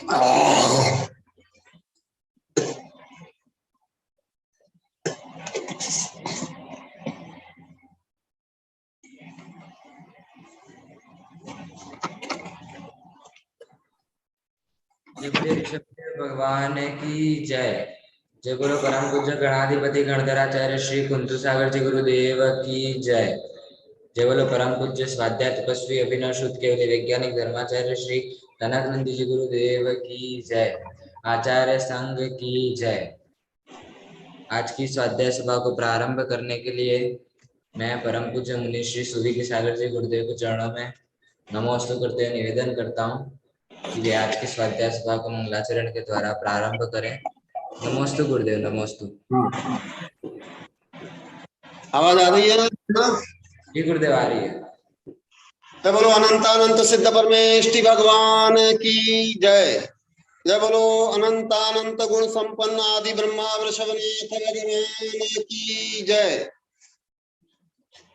भगवान की जय। जय बोलो परम पूज्य गणाधिपति गणधराचार्य श्री कुंतु सागर जी गुरुदेव की जय। जय बोलो परम पूज्य स्वाध्याय तपस्वी अभिनव शुद्ध केवल वैज्ञानिक धर्माचार्य श्री कनकनंदी जी गुरुदेव की जय। आचार्य संघ की जय। आज की स्वाध्याय सभा को प्रारंभ करने के लिए मैं परम पूज्य मुनि श्री सूर्य सागर जी गुरुदेव के चरणों में नमोस्तु करते हुए निवेदन करता हूँ कि वे आज की स्वाध्याय सभा को मंगलाचरण के द्वारा प्रारंभ करें। नमोस्तु गुरुदेव, नमोस्तु। आवाज आ रही है? जी गुरुदेव, आ रही है। जय बोलो अनंतानंत सिद्ध परमेष्टि भगवान की जय। जय बोलो अनंतानंत गुण संपन्न आदि ब्रह्मा वृषभनाथ भगवान की जय।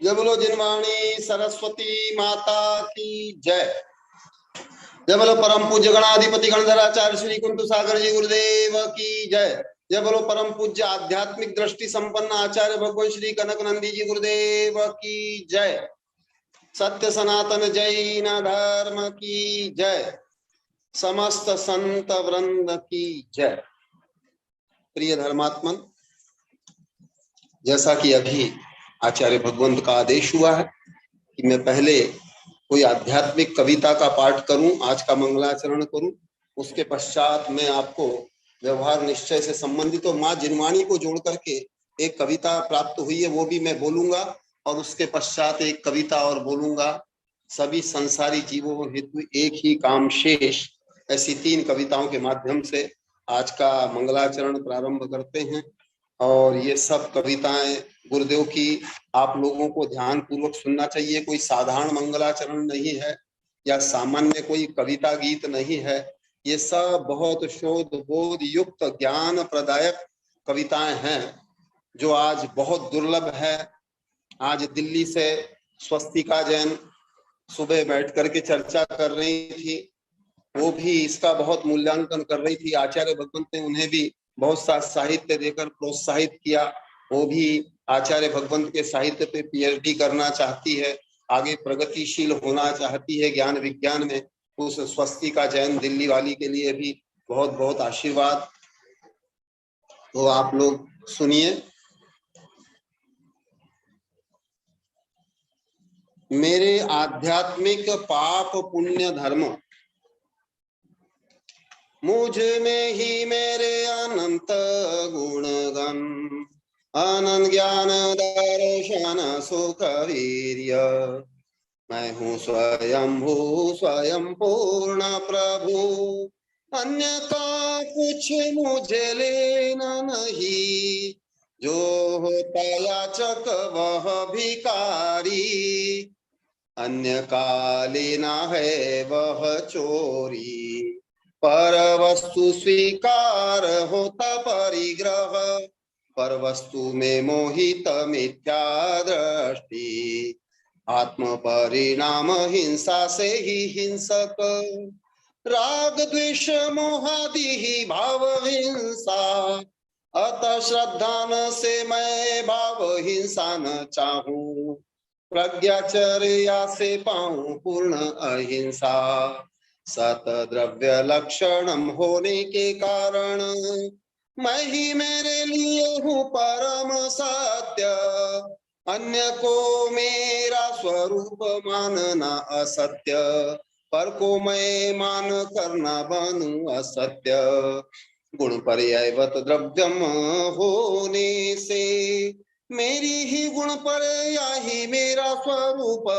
जय बोलो जिनवाणी सरस्वती माता की जय। जय बोलो परम पूज्य गणाधिपति गणधराचार्य श्री कुंतु सागर जी गुरुदेव की जय। जय बोलो परम पूज्य आध्यात्मिक दृष्टि संपन्न आचार्य भगवान श्री कनकनंदी जी गुरुदेव की जय। सत्य सनातन जैन धर्म की जय। समस्त संत वृंद की जय। प्रिय धर्मात्मन, जैसा कि अभी आचार्य भगवंत का आदेश हुआ है कि मैं पहले कोई आध्यात्मिक कविता का पाठ करूं, आज का मंगलाचरण करूं, उसके पश्चात मैं आपको व्यवहार निश्चय से संबंधित तो माँ जिनवाणी को जोड़ करके एक कविता प्राप्त हुई है, वो भी मैं बोलूंगा और उसके पश्चात एक कविता और बोलूंगा। सभी संसारी जीवों हेतु एक ही काम शेष, ऐसी 3 कविताओं के माध्यम से आज का मंगलाचरण प्रारंभ करते हैं। और ये सब कविताएं गुरुदेव की आप लोगों को ध्यान पूर्वक सुनना चाहिए। कोई साधारण मंगलाचरण नहीं है या सामान्य कोई कविता गीत नहीं है। ये सब बहुत शोध बोध युक्त ज्ञान प्रदायक कविताएं हैं जो आज बहुत दुर्लभ है। आज दिल्ली से स्वस्तिका जैन सुबह बैठ करके चर्चा कर रही थी, वो भी इसका बहुत मूल्यांकन कर रही थी। आचार्य भगवंत ने उन्हें भी बहुत सा साहित्य देकर प्रोत्साहित किया। वो भी आचार्य भगवंत के साहित्य पे पीएचडी करना चाहती है, आगे प्रगतिशील होना चाहती है ज्ञान विज्ञान में। उस स्वस्तिका जैन दिल्ली वाली के लिए भी बहुत बहुत आशीर्वाद। तो आप लोग सुनिए। मेरे आध्यात्मिक पाप पुण्य धर्म, मुझ में ही मेरे अनंत गुणगण, अनंत ज्ञान दर्शन सुख वीर्य। मैं हूँ स्वयंभू स्वयं पूर्ण प्रभु, अन्य का कुछ मुझे लेना नहीं। जो होता याचक वह भिखारी, अन्य का लेना है वह चोरी। पर वस्तु स्वीकार होता परिग्रह, पर वस्तु में मोहित मिथ्या दृष्टि। आत्म परिणाम हिंसा से ही हिंसक, राग द्वेष मोहादि ही भाव हिंसा। अतः श्रद्धा न से मैं भाव हिंसा न चाहूं, प्रज्ञाचर्या से पाऊं पूर्ण अहिंसा। सत द्रव्य लक्षणम होने के कारण, मैं ही मेरे लिए हूँ परम सत्य। अन्य को मेरा स्वरूप मानना असत्य, पर को मैं मान करना बनूं असत्य। गुण पर्यायवत द्रव्यम होने से, मेरी ही गुण पर्याय ही मेरा स्वरूप।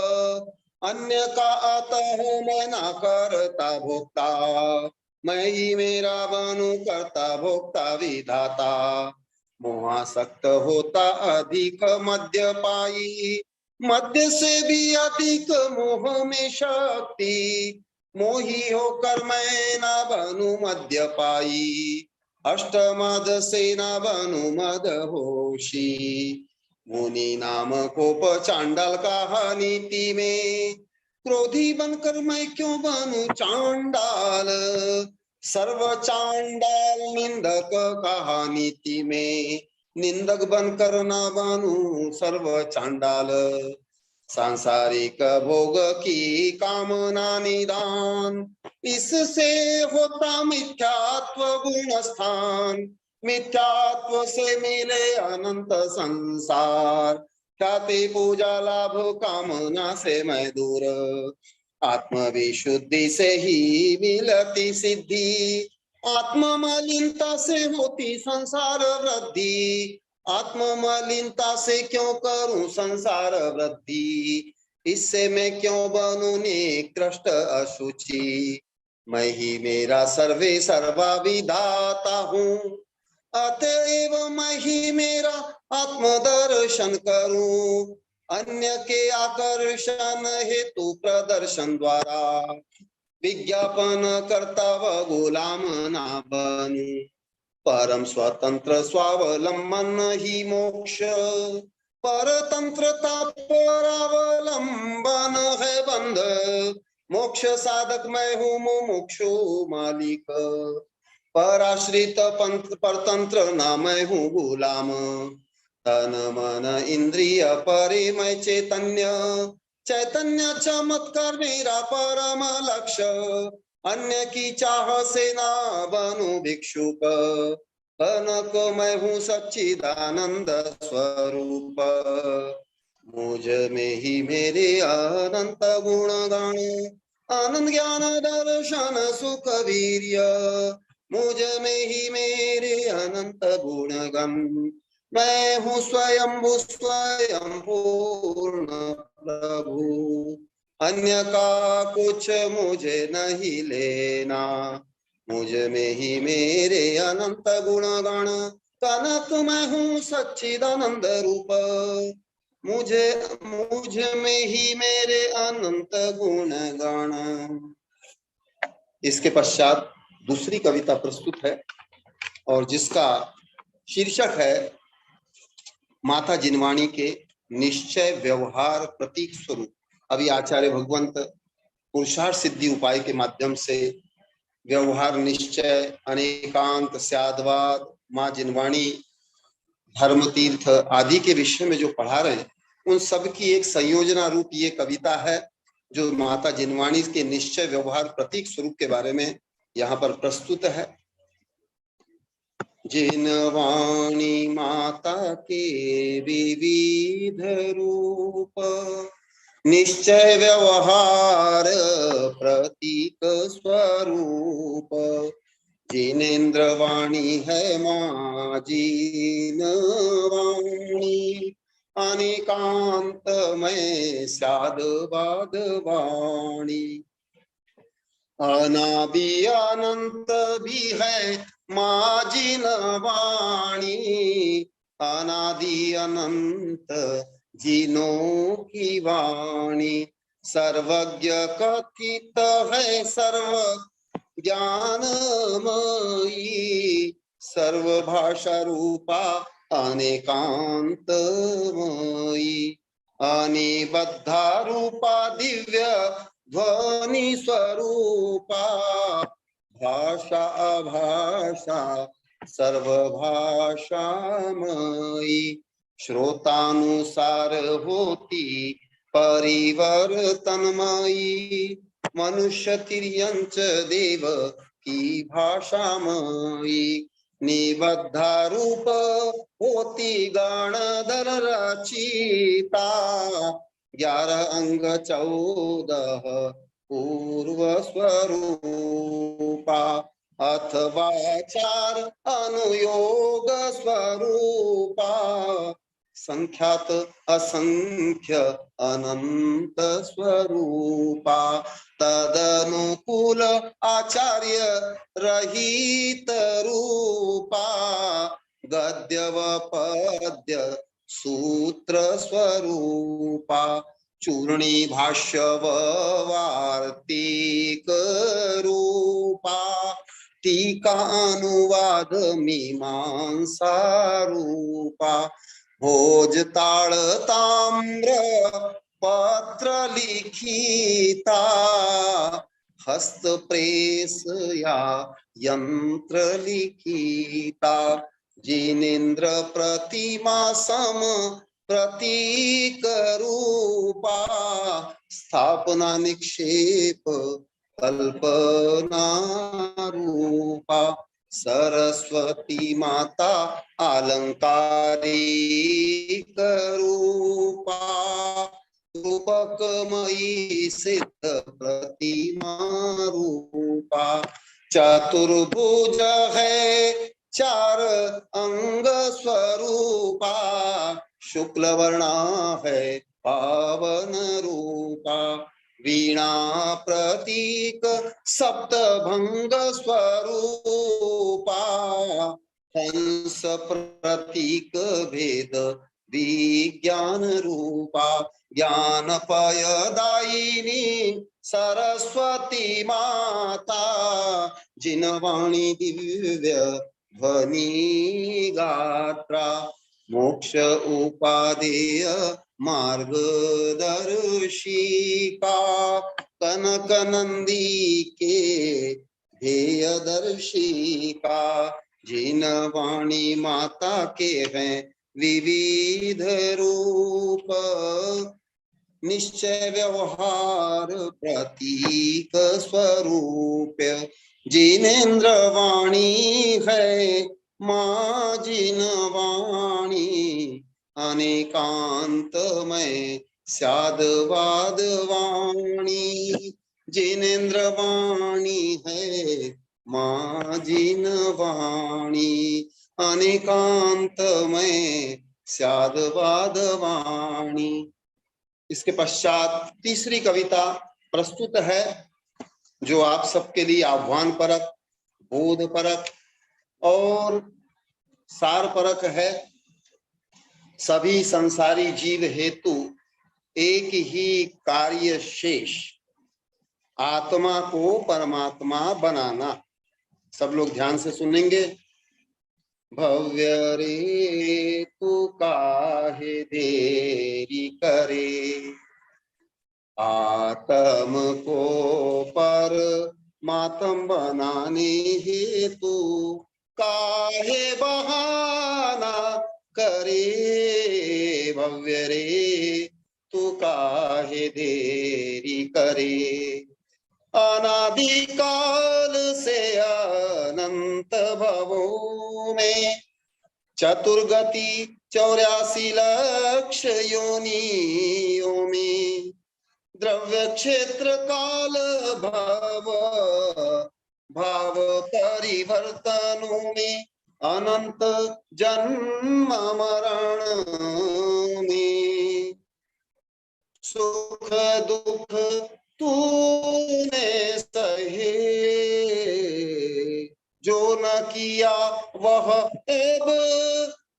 अन्य का अतः मैं ना करता भोक्ता, मैं ही मेरा बनूं करता भोक्ता विधाता। मोहासक्त होता अधिक मद्य पाई, मद्य से भी अधिक मोह में शक्ति। मोही होकर मैं ना बनूं मद्य पाई, अष्टमद से ना बनूं मदहोशी। मुनि नाम कोप चांडाल का नीति में, क्रोधी बनकर मैं क्यों बनूं चांडाल। सर्व चांडाल निंदक कहानीति में, निंदक बनकर ना बनूं सर्व चांडाल। सांसारिक भोग की कामना निदान, इससे होता मिथ्यात्व गुण स्थान। मिथ्यात्व से मिले अनंत संसार, ख्याति पूजा लाभ कामना से मैं दूर। आत्म विशुद्धि से ही मिलती सिद्धि, आत्म मलिनता से होती संसार वृद्धि। आत्म मलिनता से क्यों करूं संसार वृद्धि, इससे मैं क्यों बनूं निकृष्ट अशुचि। मैं ही मेरा सर्वे सर्वा विधाता हूँ, अतएव मैं ही मेरा आत्मदर्शन करूं। अन्य के आकर्षण हेतु प्रदर्शन द्वारा, विज्ञापन करता व गुलाम ना बनूं। परम स्वतंत्र स्वावलंबन ही मोक्ष, परतंत्रता परावलंबन है बंध। मोक्ष साधक मैं हूँ मुमुक्षु मालिक, पराश्रित परतंत्र ना मैं हूँ गुलाम। तन मन इंद्रिय परे मैं चैतन्य, चैतन्य चमत्कार मेरा परम लक्ष्य। अन्य की चाह से ना बनूं भिक्षुक, कनक मैं हूँ सच्चिदानंद स्वरूप। मुझ में ही मेरे अनंत गुण गान, आनंद ज्ञान दर्शन सुख वीर्य। मुझ में ही मेरे अनंत गुण गण, मैं हूँ स्वयंभू स्वयं पूर्ण प्रभु। अन्य का कुछ मुझे नहीं लेना, मुझ में ही मेरे अनंत गुण गण। कनक मैं हूँ सच्चिदानंद रूप, मुझ में ही मेरे अनंत गुण गण। इसके पश्चात दूसरी कविता प्रस्तुत है और जिसका शीर्षक है माता जिनवाणी के निश्चय व्यवहार प्रतीक स्वरूप। अभी आचार्य भगवंत पुरुषार्थ सिद्धि उपाय के माध्यम से व्यवहार निश्चय, अनेकांत, स्यादवाद, माँ जिनवाणी, धर्म तीर्थ आदि के विषय में जो पढ़ा रहे हैं, उन सब की एक संयोजना रूप ये कविता है जो माता जिनवाणी के निश्चय व्यवहार प्रतीक स्वरूप के बारे में यहाँ पर प्रस्तुत है। जिनवाणी माता के विविध रूप, निश्चय व्यवहार प्रतीक स्वरूप। जिनेन्द्रवाणी है माँ जिनवाणी, अनेकांत में स्यादवाद वाणी। अनादि अनंत भी है माँ जिनवाणी, अनादि अनंत जिनों की वाणी। सर्वज्ञ कथित है सर्व ज्ञानमयी, सर्वभाषा रूपा अनेकांतमयी। अनिबद्धा रूपा दिव्य ध्वनि स्वरूपा, भाषा अभाषा सर्वभाषामयी। श्रोतानुसार होती परिवर्तनमयी, मनुष्य तिर्यंच देव की भाषामयी। निबद्धा रूप होती गणधर रचिता, 11 अंग 14 पूर्व स्वरूपा। अथवा 4 अनुयोग स्वरूपा, संख्यात असंख्य अनंत स्वरूपा। तदनुकूल आचार्य रहित रूपा, गद्य व पद्य सूत्र स्वरूपा। चूर्णी भाष्य व वार्तिक रूपा, टीका अनुवाद मीमांसा रूपा। भोज ताल ताम्र पत्र लिखिता, हस्त प्रेस या यंत्र लिखिता, जिनेन्द्र प्रतिमा सम प्रतीक रूपा, स्थापना निक्षेप कल्पना रूपा, सरस्वती माता अलंकारिक रूपा, रूपकमयी सिद्ध प्रतिमा रूपा, चतुर्भुज है चार अंग स्वरूपा, शुक्ल वर्णा है पावन रूपा, वीणा प्रतीक सप्तभंग स्वरूपा, हंस प्रतीक भेद विज्ञान रूपा, ज्ञानपयदायिनी सरस्वती माता, जिनवाणी दिव्य ध्वनि गात्रा, मोक्ष उपादेय मार्गदर्शिका, कनक नंदी के ध्येय दर्शिका, जिनवाणी माता के हैं विविध रूप, निश्चय व्यवहार प्रतीक स्वरूप, जिनेन्द्र वाणी है माँ जिनवाणी, अनेकांतमय स्यादवाद वाणी, जिनेन्द्र वाणी है माँ जिनवाणी, अनेकांतमय स्यादवाद वाणी। इसके पश्चात तीसरी कविता प्रस्तुत है, जो आप सबके लिए आह्वान परक, बोध परक और सार परक है। सभी संसारी जीव हेतु एक ही कार्य शेष, आत्मा को परमात्मा बनाना। सब लोग ध्यान से सुनेंगे। भव्य रे तू काहे देरी करे, आत्म को परमात्म बनाने हेतु काहे बहाना करे, भव्य रे तू काहे देरी करे, अनादिकाल से अनंत भवों में चतुर्गति 84 लक्ष योनियों में, द्रव्य क्षेत्र काल भव भाव परिवर्तनों में, अनंत जन्म मरण में, सुख दुख तूने सहे, जो न किया वह अब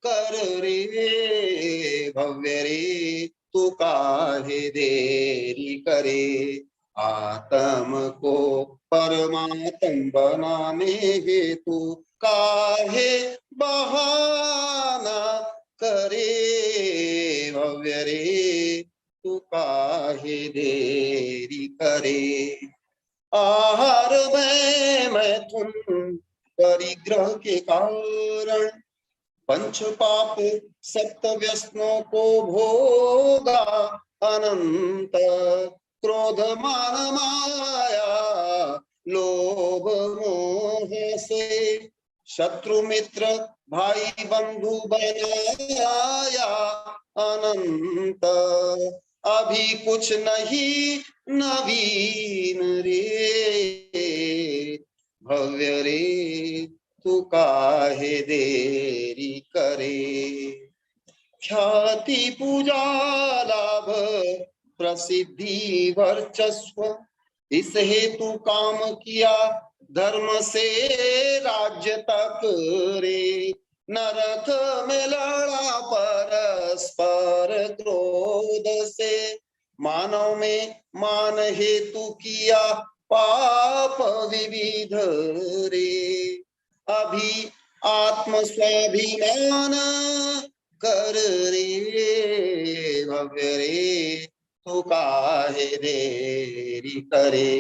कर रे, भव्य रे तू काहे देरी करे, आत्म को परमात्म बनाने हेतु काहे बहाना करे, भव्य रे तू काहे देरी करे, आहार में मैथुन परिग्रह के कारण पंच पाप सप्त व्यसनों को भोगा, अनंत क्रोध मान माया लोभ मोह से, शत्रु मित्र भाई बंधु बनाया, अनंत अभी कुछ नहीं नवीन रे, भव्य रे तू काहे देरी करे, ख्याति पूजा लाभ प्रसिद्धि वर्चस्व, इस हेतु काम किया धर्म से राज्य तक रे, नरक में लड़ा परस्पर क्रोध से, मानव में मान हेतु किया पाप विविध रे, अभी आत्म स्वाभिमान कर रे, भव्य रे तू काहे देरी करे,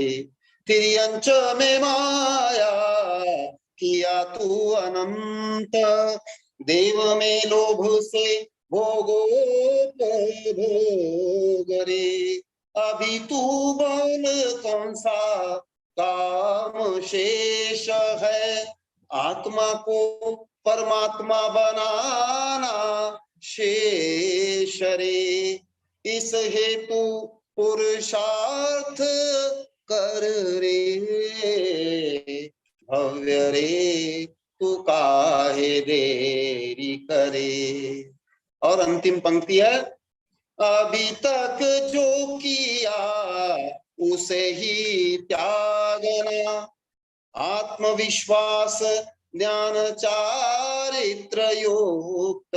तिर्यंच में माया किया तू अनंत, देव में लोभ से भोगो भोग रे, अभी तू बोल कौन सा काम शेष है, आत्मा को परमात्मा बनाना शेष रे, इस हेतु पुरुषार्थ कर रे, भव्य रे तू काहे देरी करे। और अंतिम पंक्ति है, अभी तक जो किया उसे ही त्यागना, आत्मविश्वास ज्ञान चारित्र युक्त,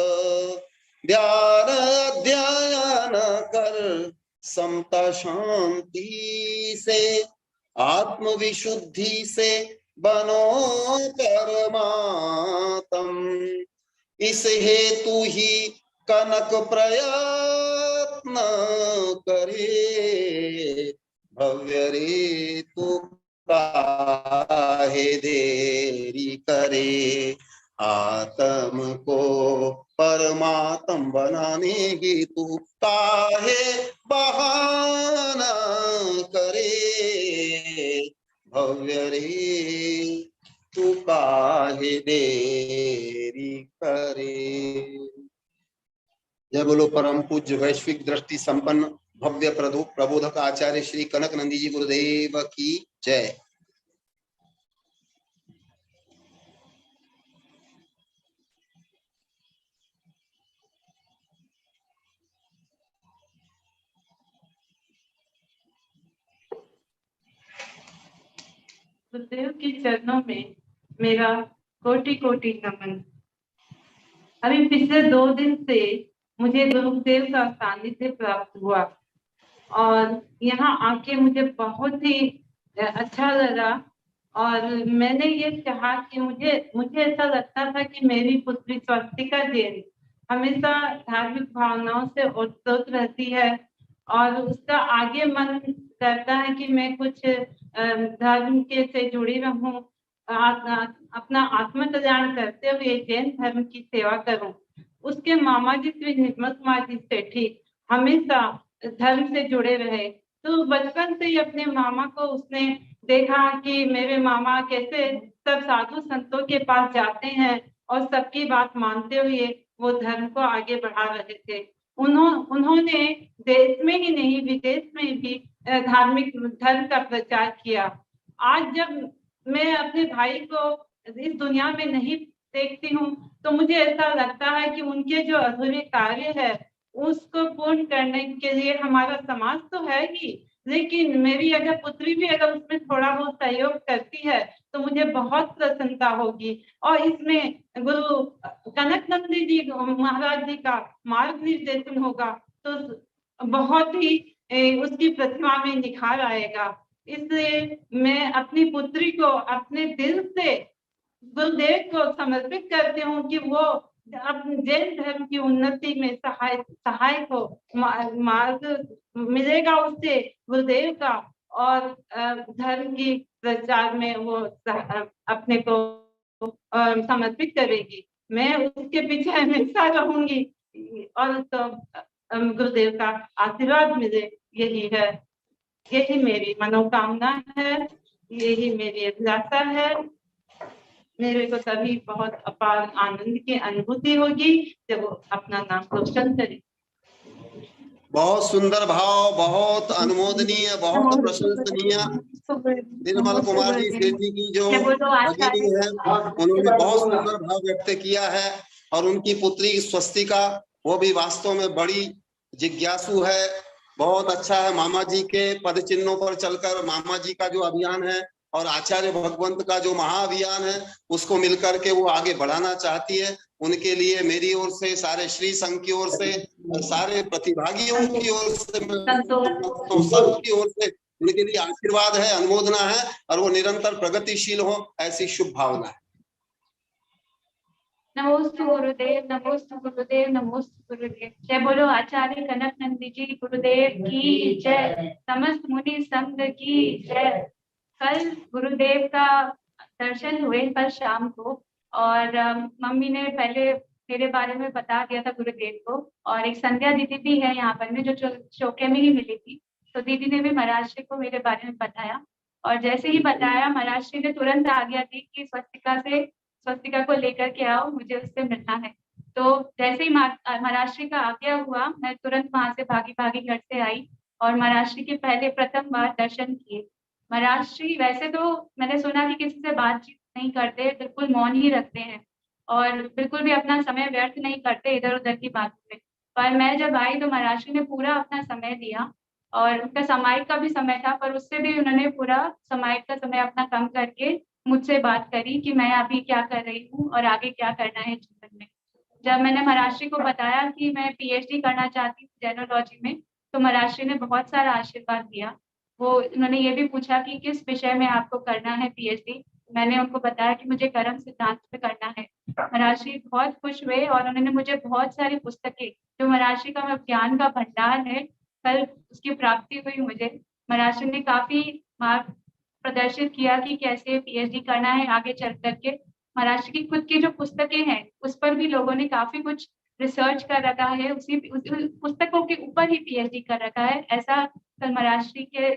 ध्यान अध्ययन कर समता शांति से, आत्मविशुद्धि से बनो परमात्म, इस हेतु ही कनक प्रयत्न करे, भव्य रे तू काहे देरी करे, आत्म को परमात्म बनाने हेतु काहे बहाना करे, भव्य रे तू काहे देरी करे। जय बोलो परम पूज्य वैश्विक दृष्टि संपन्न भव्य प्रबोधक आचार्य श्री कनक नंदी जी गुरुदेव की जय। गुरुदेव के चरणों में मेरा कोटि कोटि नमन। अभी पिछले 2 दिन से मुझे गुरुदेव का सानिध्य प्राप्त हुआ और यहाँ आके मुझे बहुत ही अच्छा लगा और मैंने ये चाहा कि मुझे ऐसा लगता था कि मेरी पुत्री स्वस्तिका जैन हमेशा धार्मिक भावनाओं से ओतप्रोत रहती है और उसका आगे मन करता है कि मैं कुछ धर्म के से जुड़ी रहूं, अपना आत्म कल्याण करते हुए जैन धर्म की सेवा करूं। उसके मामा जी श्री निर्मल कुमार जी सेठी हमेशा धर्म से जुड़े रहे, तो बचपन से ही अपने मामा को उसने देखा कि मेरे मामा कैसे सब साधु संतों के पास जाते हैं और सबकी बात मानते हुए वो धर्म को आगे बढ़ा रहे थे। उन्होंने देश में ही नहीं विदेश में भी धार्मिक धर्म का प्रचार किया। आज जब मैं अपने भाई को इस दुनिया में नहीं देखती हूँ तो मुझे ऐसा लगता है कि उनके जो अधूरे कार्य है उसको पूर्ण करने के लिए हमारा समाज तो है ही, लेकिन मेरी अगर पुत्री भी अगर उसमें थोड़ा बहुत सहयोग करती है तो मुझे बहुत प्रसन्नता होगी। और इसमें गुरु कनक नंदी जी महाराज जी का मार्ग निर्देशन होगा तो बहुत ही उसकी प्रतिभा में निखार आएगा। इसलिए मैं अपनी पुत्री को अपने दिल से गुरुदेव को समर्पित करती हूँ कि वो अपने जैन धर्म की उन्नति में सहायक हो, मार्ग मिलेगा उससे गुरुदेव का और धर्म की प्रचार में वो अपने को समर्पित करेगी। मैं उसके पीछे हमेशा रहूंगी और तो गुरुदेव का आशीर्वाद मिले, यही है, यही मेरी मनोकामना है, यही मेरी अभिलाषा है। मेरे को तभी बहुत अपार आनंद की अनुभूति होगी जब वो अपना नाम रोशन करे। बहुत सुंदर भाव, बहुत अनुमोदनीय, बहुत प्रशंसनीय। निर्मल कुमार जी सेठी की जो भगिनी है उन्होंने बहुत सुंदर भाव व्यक्त किया है और उनकी पुत्री स्वस्तिका वो भी वास्तव में बड़ी जिज्ञासु है। बहुत अच्छा है, मामा जी के पद चिन्हों पर चलकर मामा जी का जो अभियान है और आचार्य भगवंत का जो महाअभियान है उसको मिलकर के वो आगे बढ़ाना चाहती है। उनके लिए मेरी ओर से, सारे श्री संघ की ओर से, सारे प्रतिभागियों की ओर से, तो सबकी ओर से उनके लिए आशीर्वाद है, अनुमोदना है और वो निरंतर प्रगतिशील हो, ऐसी शुभ भावना है। नमोस्तु गुरुदेव, नमोस्तु गुरुदेव, नमोस्तु गुरुदेव। जय बोलो आचार्य कनक नंदी जी गुरुदेव की जय, समस्त मुनि संघ की जय। कल गुरुदेव का दर्शन हुए कल शाम को, और मम्मी ने पहले मेरे बारे में बता दिया था गुरुदेव को, और एक संध्या दीदी भी है यहाँ पर में जो शोके में ही मिली थी, तो दीदी ने भी महाराज जी को मेरे बारे में बताया। और जैसे ही बताया, महाराज जी ने तुरंत आ गया थी कि स्वस्तिका को लेकर के आओ, मुझे उससे मिलना है। तो जैसे ही महाराज जी का आज्ञा हुआ, मैं तुरंत वहां से भागी भागी घर से आई और महाराज जी के पहले प्रथम बार दर्शन किए। महाराज जी वैसे तो मैंने सुना कि किसी से बातचीत नहीं करते, बिल्कुल मौन ही रखते हैं और बिल्कुल भी अपना समय व्यर्थ नहीं करते इधर उधर की बातों में। पर मैं जब आई तो महाराज जी ने पूरा अपना समय दिया, और उनका सामायिक का भी समय था, पर उससे भी उन्होंने पूरा सामायिक का समय अपना कम करके मुझसे बात करी कि मैं अभी क्या कर रही हूँ और आगे क्या करना है जीवन में। जब मैंने महाराज जी को बताया कि मैं पीएचडी करना चाहती हूँ जेनोलॉजी में, तो महाराज जी ने बहुत सारा आशीर्वाद दिया। वो उन्होंने ये भी पूछा कि किस विषय में आपको करना है पीएचडी। मैंने उनको बताया कि मुझे कर्म सिद्धांत पे करना है। महाराज जी बहुत खुश हुए और उन्होंने मुझे बहुत सारी पुस्तकें, जो महाराज जी का ज्ञान का भंडार है, कल उसकी प्राप्ति हुई मुझे। महाराज जी ने काफी मार्ग प्रदर्शित किया कि कैसे पीएचडी करना है आगे चल करके। महाराज जी की खुद की जो पुस्तकें हैं उस पर भी लोगों ने काफी कुछ रिसर्च कर रखा है, उसी पुस्तकों के ऊपर ही पीएचडी कर रखा है। ऐसा कल महाराज जी के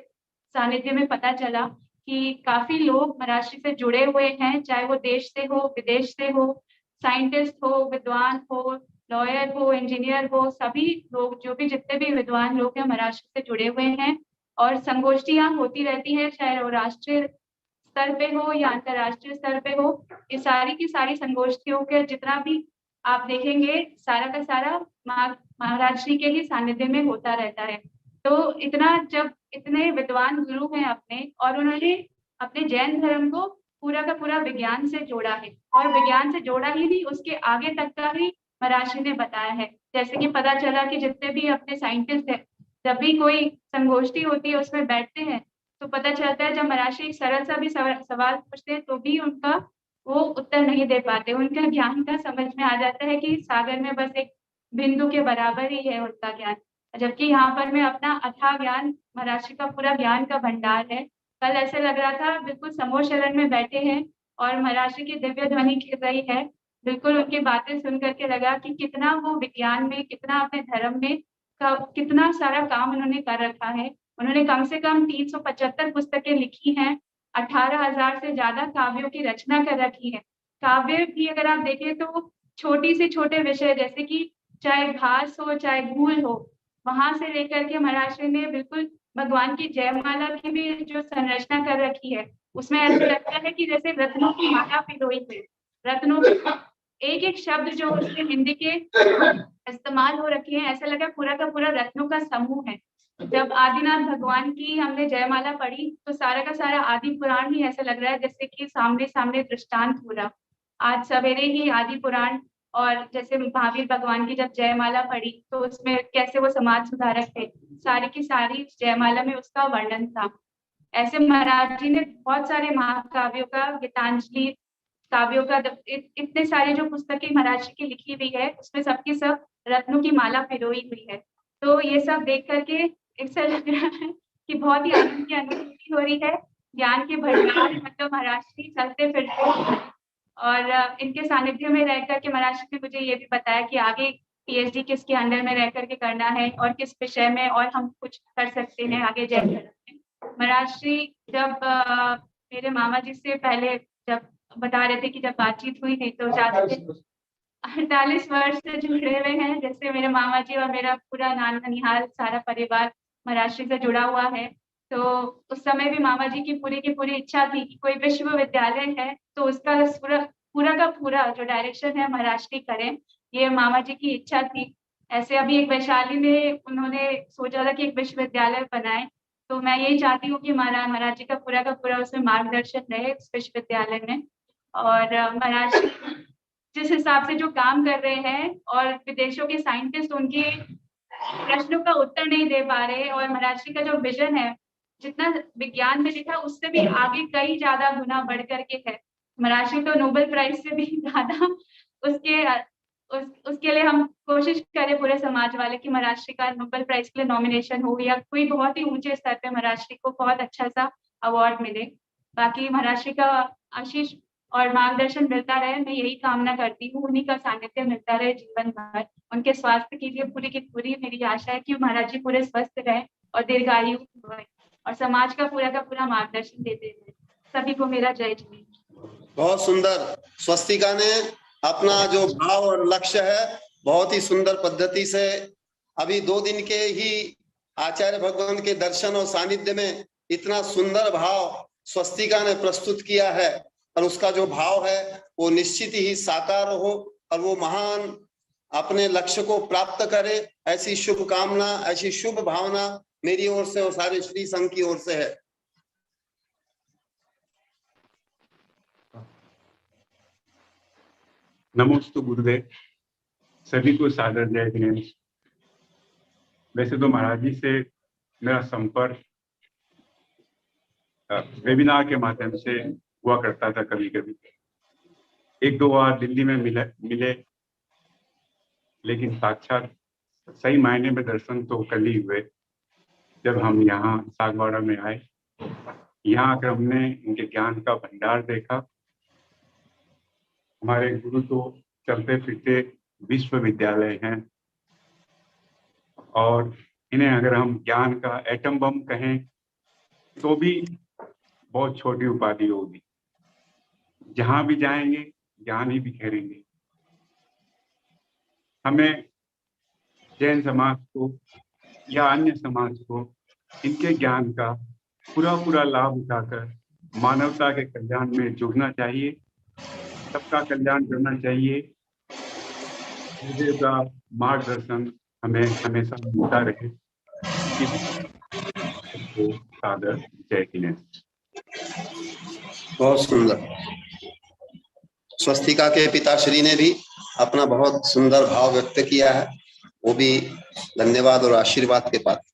सानिध्य में पता चला कि काफी लोग महाराज जी से जुड़े हुए हैं, चाहे वो देश से हो विदेश से हो, साइंटिस्ट हो, विद्वान हो, लॉयर हो, इंजीनियर हो, सभी लोग जो भी जितने भी विद्वान लोग हैं महाराज जी से जुड़े हुए हैं। और संगोष्ठियां होती रहती हैं, चाहे वो राष्ट्रीय स्तर पे हो या अंतर्राष्ट्रीय स्तर पे हो। ये सारी की सारी संगोष्ठियों के जितना भी आप देखेंगे, सारा का सारा महाराज जी के ही सानिध्य में होता रहता है। तो इतना जब इतने विद्वान गुरु हैं अपने, और उन्होंने अपने जैन धर्म को पूरा का पूरा विज्ञान से जोड़ा है, और विज्ञान से जोड़ा ही नहीं, उसके आगे तक का भी महाराज जी ने बताया है। जैसे कि पता चला कि जितने भी अपने साइंटिस्ट है, जब भी कोई संगोष्ठी होती है उसमें बैठते हैं, तो पता चलता है जब महाराज जी एक सरल सा भी सवाल पूछते हैं तो भी उनका वो उत्तर नहीं दे पाते। उनका ज्ञान का समझ में आ जाता है कि सागर में बस एक बिंदु के बराबर ही है उनका ज्ञान। जबकि यहाँ पर मैं अपना अथाह ज्ञान, महाराज जी का पूरा ज्ञान का भंडार है। कल ऐसे लग रहा था बिल्कुल समूह शरण में बैठे हैं और महाराज जी की दिव्य ध्वनि गिर रही है। बिल्कुल उनकी बातें सुन करके लगा कि कितना वो विज्ञान में, कितना अपने धर्म में कितना सारा काम उन्होंने कर रखा है। उन्होंने कम से कम 375 पुस्तकें लिखी हैं, 18,000 से ज्यादा काव्यों की रचना कर रखी है। काव्य भी अगर आप देखें तो छोटी से छोटे विषय, जैसे कि चाहे घास हो चाहे घूल हो, वहां से लेकर के महाराज जी ने बिल्कुल भगवान की जयमाला की भी जो संरचना कर रखी है, उसमें ऐसा लगता है कि जैसे रत्नों की माला पिरोई है। रत्नों एक एक शब्द जो उसके हिंदी के इस्तेमाल हो रखे हैं, ऐसा लगा पूरा का पूरा रत्नों का समूह है। जब आदिनाथ भगवान की हमने जयमाला पढ़ी तो सारा का सारा आदि पुराण ही ऐसा लग रहा है जैसे कि सामने सामने दृष्टांत हो रहा। आज सवेरे ही आदि पुराण और जैसे महावीर भगवान की जब जयमाला पढ़ी तो उसमें कैसे वो समाज सुधारक थे, सारी की सारी जयमाला में उसका वर्णन था। ऐसे महाराज जी ने बहुत सारे महाकाव्यों का, गीतांजलि काव्यों का, इतने सारे जो पुस्तकें महाराज जी की लिखी हुई है उसमें सबकी सब रत्नों की माला पिरोई हुई है। तो ये सब देख करके ऐसा लग रहा है कि बहुत ही आनंद की अनुभूति हो रही है। ज्ञान के भंडार मतलब महाराज जी चलते फिरते, और इनके सानिध्य में रह करके महाराज जी ने मुझे ये भी बताया कि आगे पीएचडी किसके अंडर में रह करके करना है और किस विषय में और हम कुछ कर सकते हैं आगे जैन धर्म में। महाराज जी जब मेरे मामा जी से पहले जब बता रहे थे कि जब बातचीत हुई थी तो 48 वर्ष से जुड़े हुए हैं। जैसे मेरे मामा जी और मेरा पूरा ननिहाल सारा परिवार महाराज जी से जुड़ा हुआ है। तो उस समय भी मामा जी की पूरी इच्छा थी कि कोई विश्वविद्यालय है तो उसका पूरा का पूरा जो डायरेक्शन है महाराज जी करें, ये मामा जी की इच्छा थी। ऐसे अभी एक वैशाली में उन्होंने सोचा था कि एक विश्वविद्यालय बनाए, तो मैं यही चाहती हूँ कि महाराज जी का पूरा उसमें मार्गदर्शन रहे उस विश्वविद्यालय में। और महाराज जिस हिसाब से जो काम कर रहे हैं और विदेशों के साइंटिस्ट उनके प्रश्नों का उत्तर नहीं दे पा रहे, और महाराज जी का जो विजन है जितना विज्ञान में लिखा उससे भी आगे कई ज्यादा गुना बढ़ करके है। महाराज जी तो नोबेल प्राइज से भी ज्यादा उसके उसके लिए हम कोशिश करें पूरे समाज वाले कि महाराज जी का नोबेल प्राइज के लिए नॉमिनेशन हो या कोई बहुत ही ऊंचे स्तर पे महाराज जी को बहुत अच्छा सा अवार्ड मिले। बाकी महाराज श्री का आशीष और मार्गदर्शन मिलता रहे, मैं यही कामना करती हूँ। उन्हीं का सानिध्य मिलता रहे जीवन भर। उनके स्वास्थ्य के लिए पूरी की पूरी मेरी आशा है कि महाराज जी पूरे स्वस्थ रहे और दीर्घायु हुए और समाज का पूरा मार्गदर्शन देते रहे। सभी को मेरा जय जी। बहुत सुंदर। स्वस्तिका ने अपना जो भाव और लक्ष्य है बहुत ही सुंदर पद्धति से अभी 2 दिन के ही आचार्य भगवान के दर्शन और सानिध्य में इतना सुंदर भाव स्वस्तिका ने प्रस्तुत किया है और उसका जो भाव है वो निश्चित ही साकार हो और वो महान अपने लक्ष्य को प्राप्त करे, ऐसी शुभकामना, ऐसी शुभ भावना मेरी ओर से और सारे श्री संघ की ओर से है। नमोस्तु गुरुदेव, सभी को सादर जय गणेश। वैसे तो महाराज जी से मेरा संपर्क वेबिनार के माध्यम से हुआ करता था, कभी कभी 1-2 बार दिल्ली में मिले, लेकिन साक्षात सही मायने में दर्शन तो कल ही हुए जब हम यहाँ सागवाड़ा में आए। यहाँ आकर हमने इनके ज्ञान का भंडार देखा। हमारे गुरु तो चलते फिरते विश्वविद्यालय हैं और इन्हें अगर हम ज्ञान का एटम बम कहें तो भी बहुत छोटी उपाधि होगी। जहां भी जाएंगे ज्ञान ही बिखेरेंगे। हमें जैन समाज को या अन्य समाज को इनके ज्ञान का पूरा लाभ उठाकर मानवता के कल्याण में जुड़ना चाहिए, सबका कल्याण करना चाहिए। गुरुदेव का मार्गदर्शन हमें हमेशा मिलता रहे। इसको सादर जय गणेश। बहुत सुंदर। स्वस्तिका के पिताश्री ने भी अपना बहुत सुंदर भाव व्यक्त किया है, वो भी धन्यवाद और आशीर्वाद के पात्र।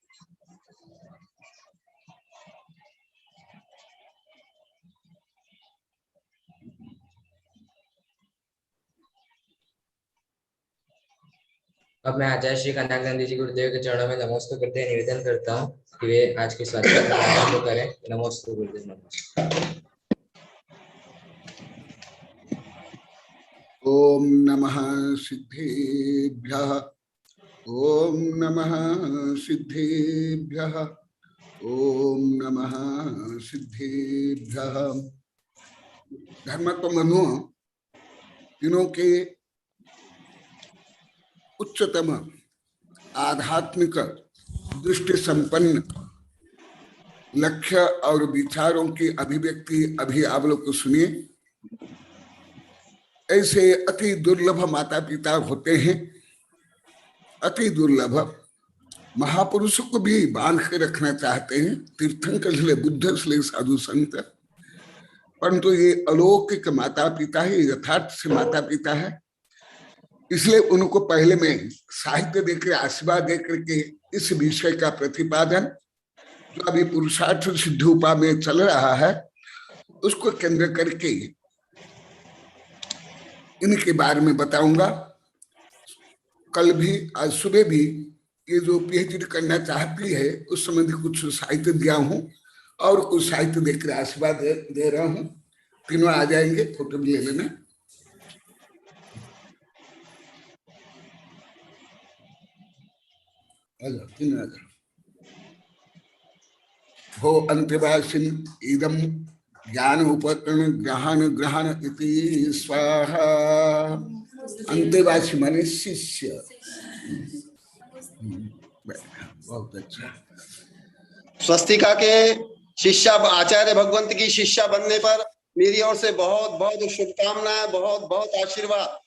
अब मैं आचार्य श्री कनकानंद जी गुरुदेव के चरणों में नमोस्तु करते निवेदन करता हूँ कि वे आज के स्वाध्याय का आरंभ करें। नमोस्तु गुरुदेव। नमस्कार। ओम नमः सिद्धेभ्यः, ओम नमः सिद्धेभ्यः, ओम नमः सिद्धेभ्यः। धर्मात्मनो तीनों के उच्चतम आध्यात्मिक दृष्टि संपन्न लक्ष्य और विचारों की अभिव्यक्ति अभी आप लोग को सुनिए। ऐसे अति दुर्लभ माता पिता होते हैं, अति दुर्लभ। महापुरुषों को भी बांध के रखना चाहते हैं, तीर्थंकर इसलिए बुद्ध इसलिए साधु संत, परंतु ये अलौकिक माता पिता है, यथार्थ से माता पिता है। इसलिए उनको पहले में साहित्य देकर आशीर्वाद देकर के इस विषय का प्रतिपादन जो अभी पुरुषार्थ सिद्धि उपा में चल रहा है उसको केंद्र करके इनके बारे में बताऊंगा। कल भी, आज सुबह भी ये जो पीएचडी करना चाहती है उस संबंधी कुछ साहित्य दिया हूं और कुछ साहित्य देकर आशीर्वाद दे रहा हूं। तीनों आ जाएंगे, फोटो भी ले लेना। हो अंत्यवासिन इदम ज्ञान उपकरण ग्रहण इति स्वाहा। अंत्यवासी माने शिष्य। बहुत अच्छा। स्वस्तिका के शिष्या, आचार्य भगवंत की शिष्या बनने पर मेरी ओर से बहुत बहुत शुभकामनाएं, बहुत बहुत आशीर्वाद।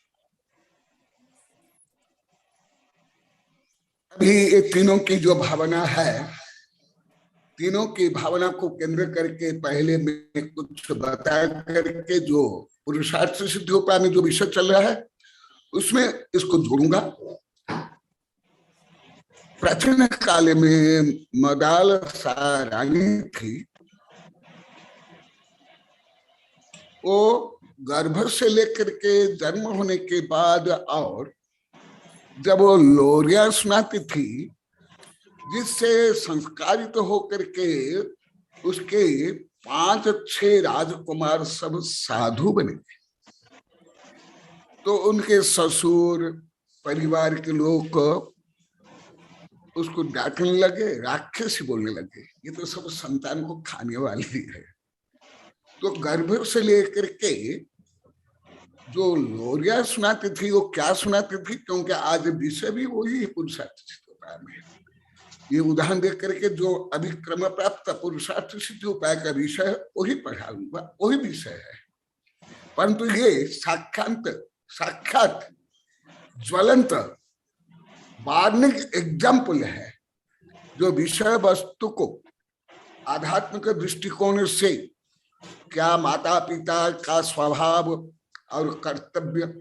अभी ये तीनों की जो भावना है, तीनों की भावना को केंद्र करके पहले मैं कुछ बता करके जो पुरुषार्थ सिद्धि उपा में जो विषय चल रहा है उसमें इसको जोड़ूंगा। प्राचीन काल में मदाल सारांगी थी, वो गर्भ से लेकर के जन्म होने के बाद और जब वो लोरिया सुनाती थी जिससे संस्कारित होकर के उसके 5-6 राजकुमार सब साधु बने। तो उनके ससुर परिवार के लोग उसको डांटने लगे, राक्षसी बोलने लगे, ये तो सब संतान को खाने वाली है। तो गर्भ से लेकर के जो लोरिया सुनाती थी वो क्या सुनाती थी, क्योंकि आज विषय भी वही है पुरुषार्थ सिद्ध उपाय में। ये उदाहरण देख करके जो अभी क्रम प्राप्त पुरुषार्थ सिद्ध उपाय का विषय है वही पढ़ाऊंगा, वही विषय है। परंतु ये साक्षात ज्वलंत वार्निक एग्जाम्पल है, जो विषय वस्तु को आध्यात्मिक दृष्टिकोण से क्या माता पिता का स्वभाव और कर्तव्य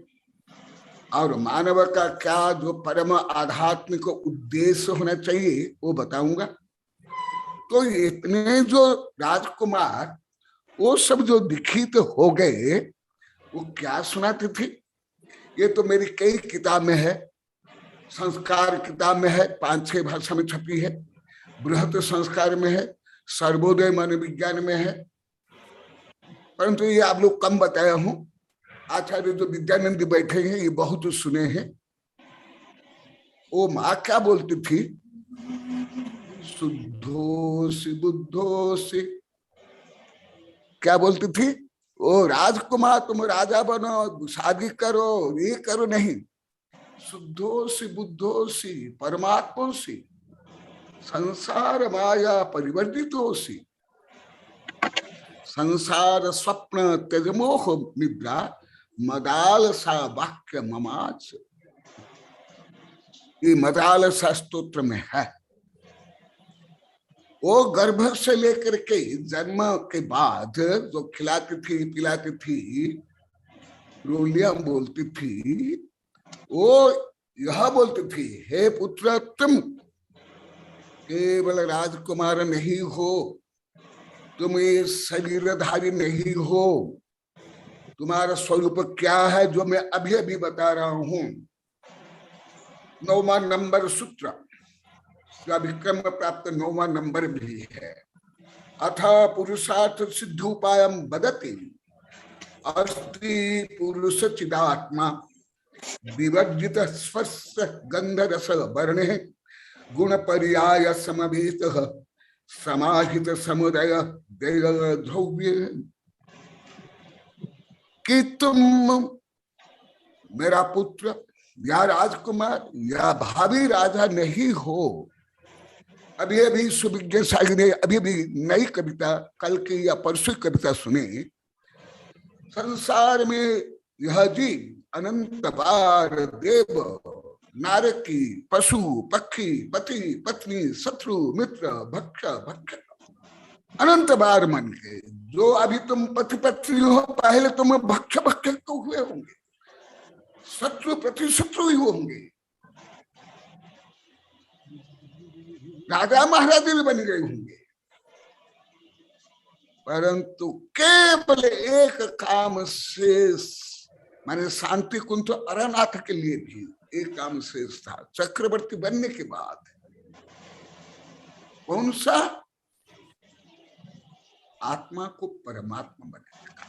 और मानव का क्या जो परम आध्यात्मिक उद्देश्य होना चाहिए वो बताऊंगा। तो इतने जो राजकुमार वो सब जो दीक्षित हो गए वो क्या सुनाते थे, ये तो मेरी कई किताब में है। संस्कार किताब में है, 5-6 भाषा में छपी है। बृहत संस्कार में है, सर्वोदय मनोविज्ञान में है। परंतु ये आप लोग कम बताया हूं। आचार्य जो विद्यानंद बैठे हैं ये बहुत सुने हैं। वो माँ क्या बोलती थी, शुद्धोसि बुद्धोसि, क्या बोलती थी, ओ राजकुमार तुम राजा बनो, शादी करो, ये करो, नहीं, शुद्धोसि बुद्धोसि परमात्मोसि संसार माया परिवर्तितोसि संसार स्वप्न त्यजमोह निद्रा मदाल सा वाक्य ममाच। ये मदाल सा स्तोत्र में है। वो गर्भ से लेकर के जन्म के बाद जो खिलाती थी पिलाती थी, रोलियां बोलती थी, वो यह बोलती थी, हे पुत्र तुम केवल राजकुमार नहीं हो, तुम ये शरीरधारी नहीं हो, तुम्हारा स्वरूप क्या है जो मैं अभी अभी बता रहा हूं। 9वां नंबर सूत्र का विक्रम प्राप्त 9वां नंबर भी है। अथ पुरुषार्थ सिद्धोपायम वदति अस्ति पुरुष चिदात्मा विवर्जित स्वस्थ गंधरस वर्णे गुण पर्याय समवेत समाहित समुदय ध्रुव्य। कि तुम मेरा पुत्र या राजकुमार या भावी राजा नहीं हो। अभी अभी सुविज्ञ सागर ने अभी अभी नई कविता कल की या परसों कविता सुने। संसार में यह जी अनंत बार देव नारकी पशु पक्षी पति पत्नी शत्रु मित्र भक्ष भक्ष अनंत बार मन के, जो अभी तुम पति पत्नी हो पहले तुम भक्ष भक्ष तो हुए होंगे, शत्रु प्रति शत्रु ही होंगे, राजा महाराजा भी बन गए होंगे। परंतु केवल एक काम शेष, माने शांति कुंज अरनाथ के लिए भी एक काम शेष था। चक्रवर्ती बनने के बाद कौन सा? आत्मा को परमात्मा बनाने का।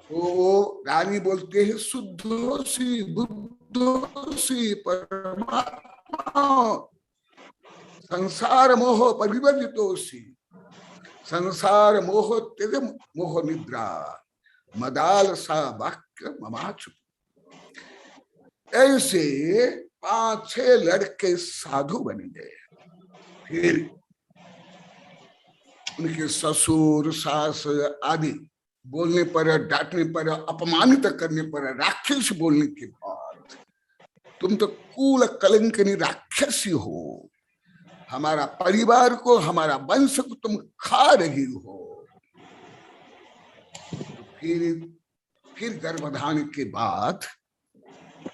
तो रानी बोलते हैं शुद्धोसी बुद्धोसी परमात्मा संसार मोह परिवर्तितोसी संसार मोह त्यज मोह निद्रा मदाल सा वाक्य ममाच। ऐसे 5-6 लड़के साधु बन गए। फिर उनके ससुर सास आदि बोलने पर, डांटने पर, अपमानित करने पर, राक्षस बोलने के बाद तुम तो कूल कलंकनी राक्षसी हो, हमारा परिवार को हमारा वंश को तुम खा रही हो। फिर गर्भधान के बाद,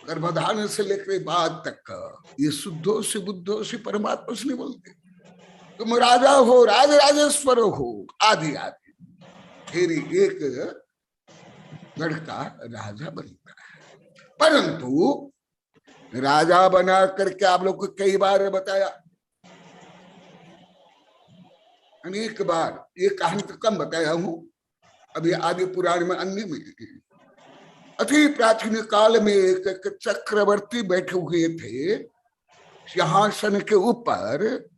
गर्भधान से लेकर बाद तक ये शुद्धो से बुद्धो से परमात्मा से नहीं बोलते। तुम राजा हो, राज राजेश्वर हो, आदि आदि। फिर एक लड़का राजा बनता है। परंतु राजा बना करके आप लोग को कई बार बताया, अनेक बार ये कहानी तो कम बताया हूं, अभी आदि पुराण में अन्य में अति प्राचीन काल में एक चक्रवर्ती बैठे हुए थे सिंहासन के ऊपर,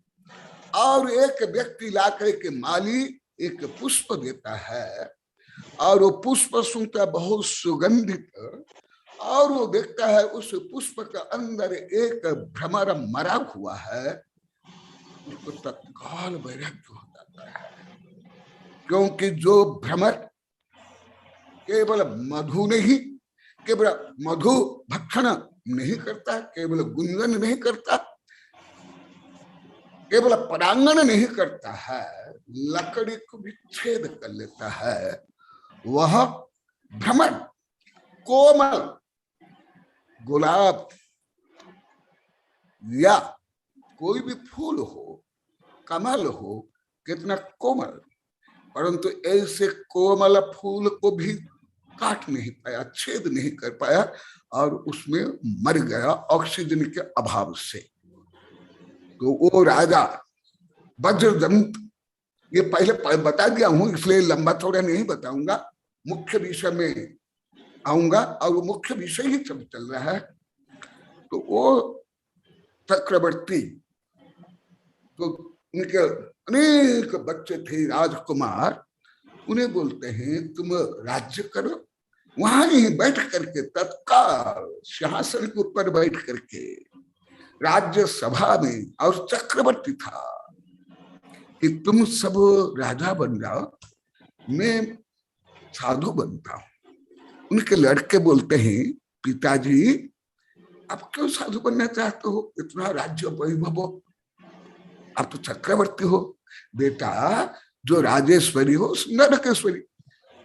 और एक व्यक्ति लाकर के माली एक पुष्प देता है, और वो पुष्प सुनता बहुत सुगंधित, और वो देखता है उस पुष्प के अंदर एक भ्रमर मरा हुआ है, उसको तत्काल वैराग्य हो जाता है। क्योंकि जो भ्रमर केवल मधु नहीं, केवल मधु भक्षण नहीं करता, केवल गुंजन नहीं करता, केवल परांगण नहीं करता है, लकड़ी को भी छेद कर लेता है। वह भ्रमर कोमल गुलाब या कोई भी फूल हो, कमल हो, कितना कोमल, परंतु ऐसे कोमल फूल को भी काट नहीं पाया, छेद नहीं कर पाया, और उसमें मर गया ऑक्सीजन के अभाव से। तो वो राजा वज्रदंत, ये पहले बता दिया हूं इसलिए लंबा थोड़ा नहीं बताऊंगा, मुख्य विषय में आऊंगा, और वो मुख्य विषय ही सब चल रहा है। तो वो चक्रवर्ती, तो उनके अनेक बच्चे थे राजकुमार, उन्हें बोलते हैं तुम राज्य करो, वहां ही बैठ करके तत्काल सिंहासन के ऊपर बैठ करके राज्य सभा में, और चक्रवर्ती था कि तुम सब राजा बन जाओ, मैं साधु बनता हूं। उनके लड़के बोलते हैं पिताजी आप क्यों साधु बनना चाहते हो, इतना राज्य वैभव, आप तो चक्रवर्ती हो। बेटा जो राजेश्वरी हो नरकेश्वरी,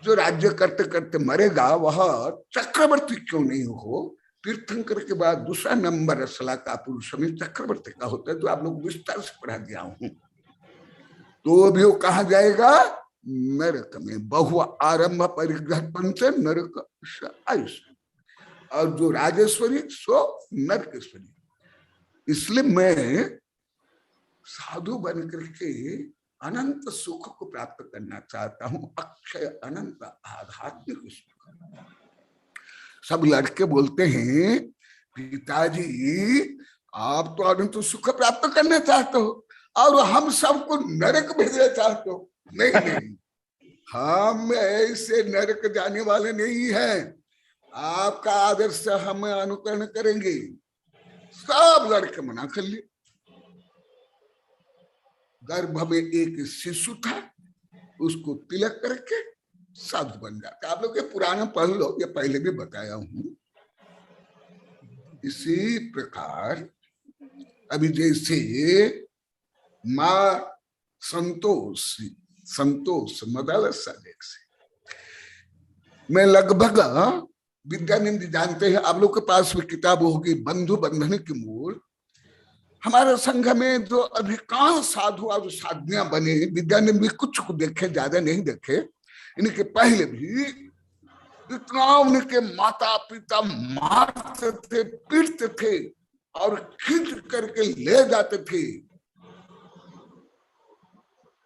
जो राज्य करते करते मरेगा वह चक्रवर्ती क्यों नहीं हो। तीर्थंकर के बाद दूसरा नंबर असला का पुरुष में चक्रवर्ती का होता है, जो आप लोग विस्तार से पढ़ा दिया हूं। तो भी वो कहा जाएगा नरक में, बहु आरंभ परिग्रह पंच नरक आयुष, और जो राजेश्वरी सो नरकेश्वरी। इसलिए मैं साधु बन करके अनंत सुख को प्राप्त करना चाहता हूं, अक्षय अनंत आध्यात्मिक सुख। सब लड़के बोलते हैं पिताजी आप तो अनंत सुख प्राप्त करना चाहते हो और हम सबको नरक भेजना चाहते हो। नहीं नहीं, हम ऐसे नरक जाने वाले नहीं हैं, आपका आदर्श हम अनुकरण करेंगे। सब लड़के मना कर लिए। गर्भ में एक शिशु था, उसको तिलक करके साधु बन जाता। आप लोग ये पुराना पढ़ लो, ये पहले भी बताया हूं। इसी प्रकार अभी जैसे मां संतोष मदल सदेक से, मैं लगभग विद्यानंद जानते हैं, आप लोग के पास भी किताब होगी बंधु बंधन के मूल। हमारे संघ में जो अधिकांश साधु और साधनियां बने, विद्यानंद भी कुछ को देखे, ज्यादा नहीं देखे, इनके पहले भी इतना उनके माता पिता मारते थे, पीटते थे और खींच करके ले जाते थे।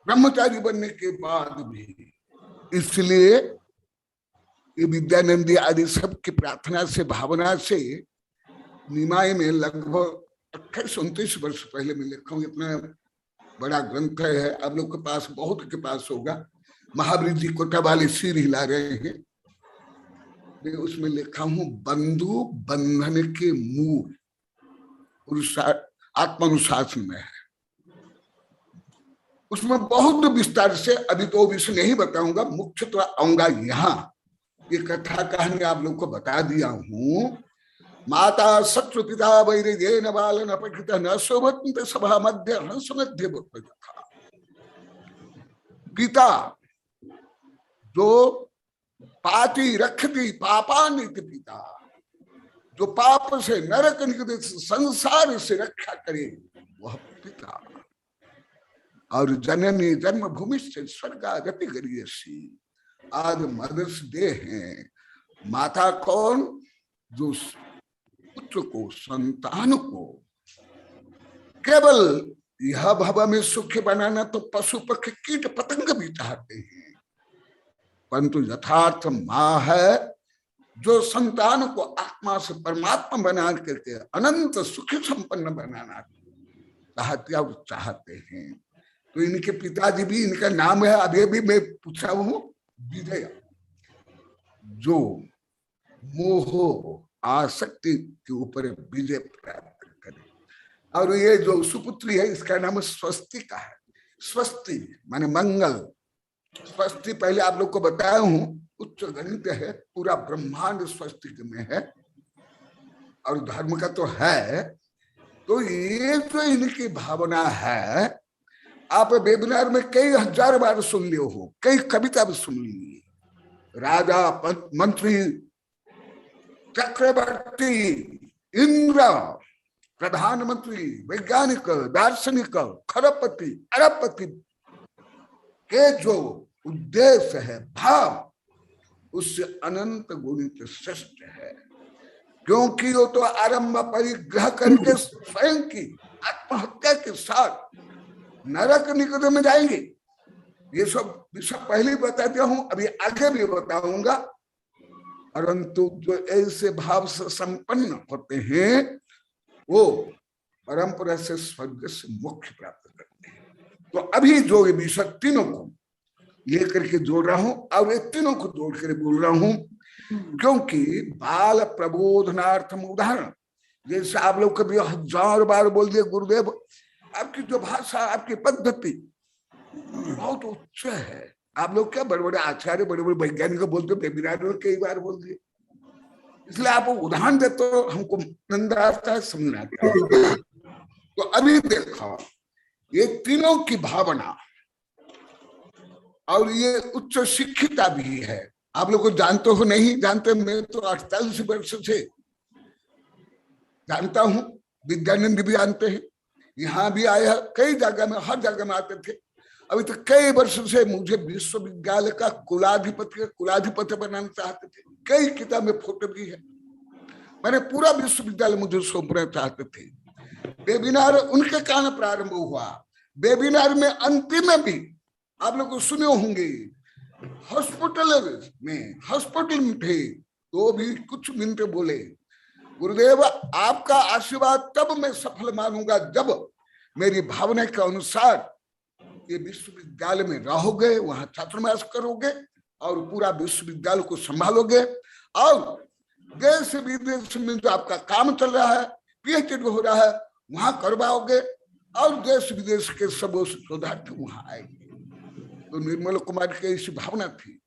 ब्रह्मचारी बनने के बाद भी। इसलिए ये विद्यानंदी आदि सब की प्रार्थना से, भावना से निमाय में लगभग 28-29 वर्ष पहले मैं लिखा हूं। इतना बड़ा ग्रंथ है, आप लोग के पास, बहुत के पास होगा। महावीर जी कोटा वाले सिर हिला रहे हैं। मैं उसमें लिखा हूं बंधु बंधन के मूल, आत्मानुशासन में है। उसमें बहुत विस्तार से, अभी तो विषय नहीं बताऊंगा, मुख्य तो आऊंगा यहाँ। ये कथा कहानी आप लोग को बता दिया हूं। माता शत्रु पिता वैर न बालन अपठित न शोभत सभा मध्य हंस मध्य। पिता जो पाती रखती पापान्वित पिता, जो पाप से नरक निकट संसार से रक्षा करे वह पिता। और जननी जन्मभूमि से स्वर्गागति करियसी। आज मदर्स डे है। माता कौन? जो पुत्र को, संतान को केवल यह भव में सुखी बनाना तो पशु पक्षी कीट पतंग भी चाहते हैं, परंतु यथार्थ माँ है जो संतान को आत्मा से परमात्मा बना करके अनंत सुखी संपन्न बनाना चाहते हैं। तो इनके पिताजी भी, इनका नाम है अभी भी मैं पूछा हूं, विजय, जो मोह आसक्ति के ऊपर विजय प्राप्त करे। और ये जो सुपुत्री है इसका नाम स्वस्तिका है। स्वस्ति माने मंगल। स्वस्ति पहले आप लोग को बताया हूं, उच्च गणित है, पूरा ब्रह्मांड स्वस्तिक में है और धर्म का तो है। तो ये जो इनकी भावना है, आप वेबिनार में कई हजार बार सुन लियो हो, कई कविता भी सुन ली। राजा, मंत्री, चक्रवर्ती, इंद्र, प्रधानमंत्री, वैज्ञानिक, दार्शनिक, खरबपति, अरबपति के जो उद्देश्य है, भाव, उससे अनंत गुणित श्रेष्ठ है। क्योंकि वो तो आरंभ परिग्रह करके स्वयं की आत्महत्या के साथ नरक निकट में जाएंगे। ये सब विषय पहले बता दिया हूं, अभी आगे भी बताऊंगा। परंतु जो ऐसे भाव से संपन्न होते हैं वो परंपरा से स्वर्ग से मोक्ष प्राप्त करते हैं। तो अभी जो ये विषय तीनों को लेकर के जोड़ रहा हूं और ये तीनों को जोड़ कर बोल रहा हूं, क्योंकि बाल प्रबोधनार्थम उदाहरण, जैसे आप लोग कभी हजार बार बोल दिए गुरुदेव, आपकी जो भाषा, आपकी पद्धति बहुत उच्च है। आप लोग क्या बड़े बड़े आचार्य, बड़े बड़े वैज्ञानिक बोलते हो, वेबिनार में कई बार बोल दिए, इसलिए आप उदाहरण देते हो, हमको नंद आता है, समझ आता है। तो अभी देखो, ये तीनों की भावना और ये उच्च शिक्षिता भी है। आप लोग को जानते हो नहीं जानते, मैं तो 48 वर्ष से जानता हूं, विद्यानंद भी जानते हैं, यहाँ भी आया, कई जगह में, हर जगह में आते थे। अभी तो कई वर्षों से मुझे विश्वविद्यालय का कुलाधिपति बनाना चाहते थे, कई किताब में फोटो भी है, मैंने पूरा विश्वविद्यालय मुझे सौंपना चाहते थे। वेबिनार उनके कारण प्रारंभ हुआ। वेबिनार में अंतिम में भी आप लोग को सुने होंगे, हॉस्पिटल में थे तो भी कुछ मिनट बोले, गुरुदेव आपका आशीर्वाद तब मैं सफल मानूंगा जब मेरी भावना के अनुसार ये विश्वविद्यालय में रहोगे, वहां छात्रावास करोगे और पूरा विश्वविद्यालय को संभालोगे और देश विदेश में जो आपका काम चल रहा है, पीएचडी हो रहा है, वहां करवाओगे और देश विदेश के सब शोधार्थी वहां आएंगे। तो निर्मल कुमार की ऐसी भावना थी।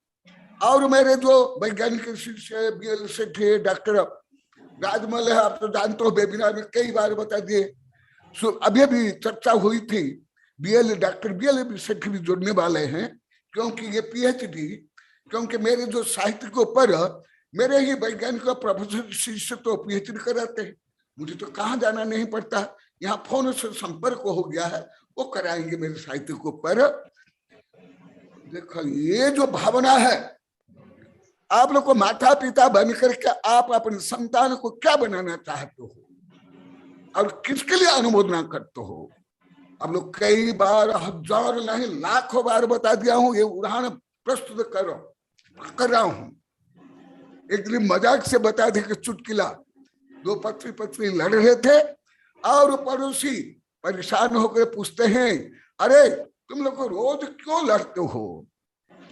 और मेरे जो वैज्ञानिक शिष्य बीएल से थे, डॉक्टर राजमल है, आप तो जानते हो, वेबिनार में कई बार बता दिए, अभी भी चर्चा हुई थी, डॉक्टर बीएल सेठ भी जुड़ने वाले हैं, क्योंकि ये पीएचडी, क्योंकि मेरे जो साहित्य के ऊपर मेरे ही वैज्ञानिक प्रोफेसर शिष्य तो पीएचडी कराते हैं, मुझे तो कहाँ जाना नहीं पड़ता, यहाँ फोन से संपर्क हो गया है, वो कराएंगे मेरे साहित्य के ऊपर। देखो ये जो भावना है, आप लोग को माता पिता बन करके आप अपने संतान को क्या बनाना चाहते हो और किसके लिए अनुमोदना करते हो। आप लोग कई बार, हजार नहीं लाखों बार बता दिया हूं, ये उदाहरण प्रस्तुत कर रहा हूं। एक दिन मजाक से बता दे कि चुटकिला, दो पत्नी लड़ रहे थे और पड़ोसी परेशान होकर पूछते हैं, अरे तुम लोग रोज क्यों लड़ते हो,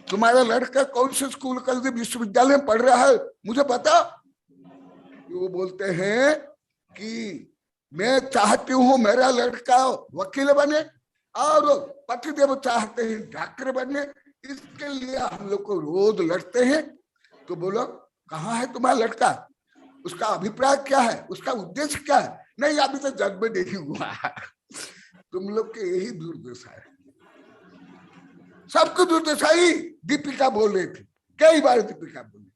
तुम्हारा लड़का कौन से स्कूल कॉलेज विश्वविद्यालय में पढ़ रहा है, मुझे पता। वो बोलते हैं कि मैं चाहती हूँ मेरा लड़का वकील बने और पतिदेव चाहते हैं डॉक्टर बने, इसके लिए हम लोग को रोज लड़ते हैं। तो बोलो कहाँ है तुम्हारा लड़का, उसका अभिप्राय क्या है, उसका उद्देश्य क्या है। नहीं अभी तो जन्म नहीं हुआ। तुम लोग के यही दुर्दशा है, सबको दुर्दशा ही। दीपिका बोल रही थी, कई बार दीपिका बोली,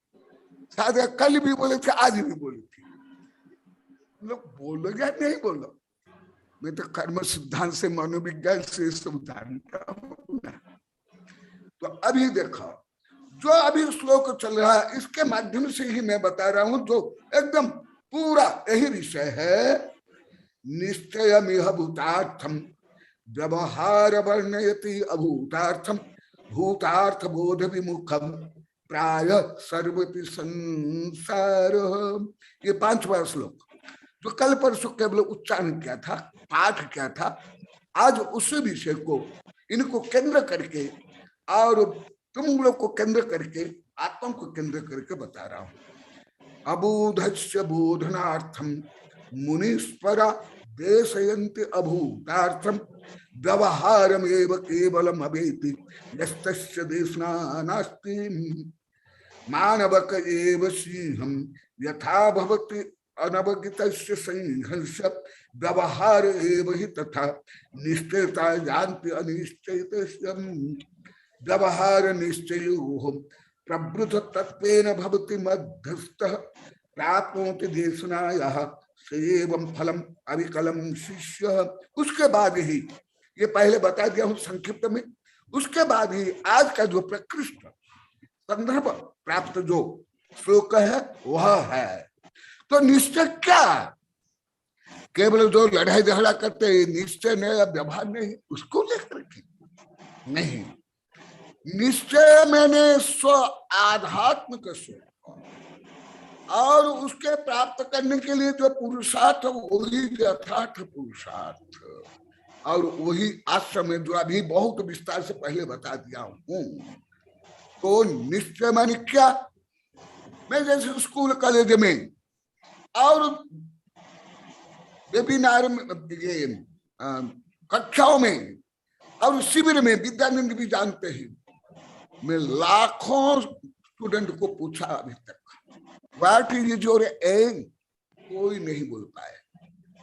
शायद कल भी बोले थे, आज भी बोली थी। लोग बोलो या नहीं बोलो, मैं तो कर्म सिद्धांत से, मनोविज्ञान से सब जानता हूं ना। तो अभी देखो जो अभी श्लोक चल रहा है, इसके माध्यम से ही मैं बता रहा हूं, जो एकदम पूरा यही विषय है। निश्चयमिह भूतार्थम व्यवहार वर्णयति अभूतार्थम भूतार्थ बोध विमुखम प्राय सर्वति संसार। ये 5वां श्लोक जो कल परसों केवल उच्चारण किया था, पाठ किया था, आज उस विषय को इनको केंद्र करके और तुम लोग को केंद्र करके आत्मा को केंद्र करके बता रहा हूं। अबोधस्य बोधनार्थम मुनीश्वरा देशयन्ति अभूतार्थम व्यवहारमेव केवलम अवेति यस्तस्य देशना नास्ति मानवक एव सिंहम यथा भवति अनवगितस्य संघर्ष व्यवहार एव हि तथा निश्चयता जानति अनिश्चयितस्य व्यवहार निश्चयो प्रवृद्ध तत्वेन भवति मध्यस्थः प्राप्नोति देशनायाः सेवं फलम अविकलम शिष्य। उसके बाद ही, ये पहले बता दिया हूं संक्षिप्त में, उसके बाद ही आज का जो प्रकृष्ट संदर्भ प्राप्त जो श्लोक है वह है। तो निश्चय क्या? केवल जो लड़ाई झगड़ा करते हैं निश्चय नहीं, व्यवहार नहीं, उसको लेकर के नहीं। निश्चय मैंने स्व आध्यात्मिक स्व और उसके प्राप्त करने के लिए जो पुरुषार्थ वही यथार्थ पुरुषार्थ, और वही आश्रम में जो अभी बहुत विस्तार से पहले बता दिया हूं। तो निश्चय माने क्या? मैं जैसे स्कूल कॉलेज में और वेबिनार में, ये कक्षाओं में और शिविर में, विद्यानंद भी जानते हैं, मैं लाखों स्टूडेंट को पूछा अभी तक व्हाट इज योर एम, कोई नहीं बोल पाए।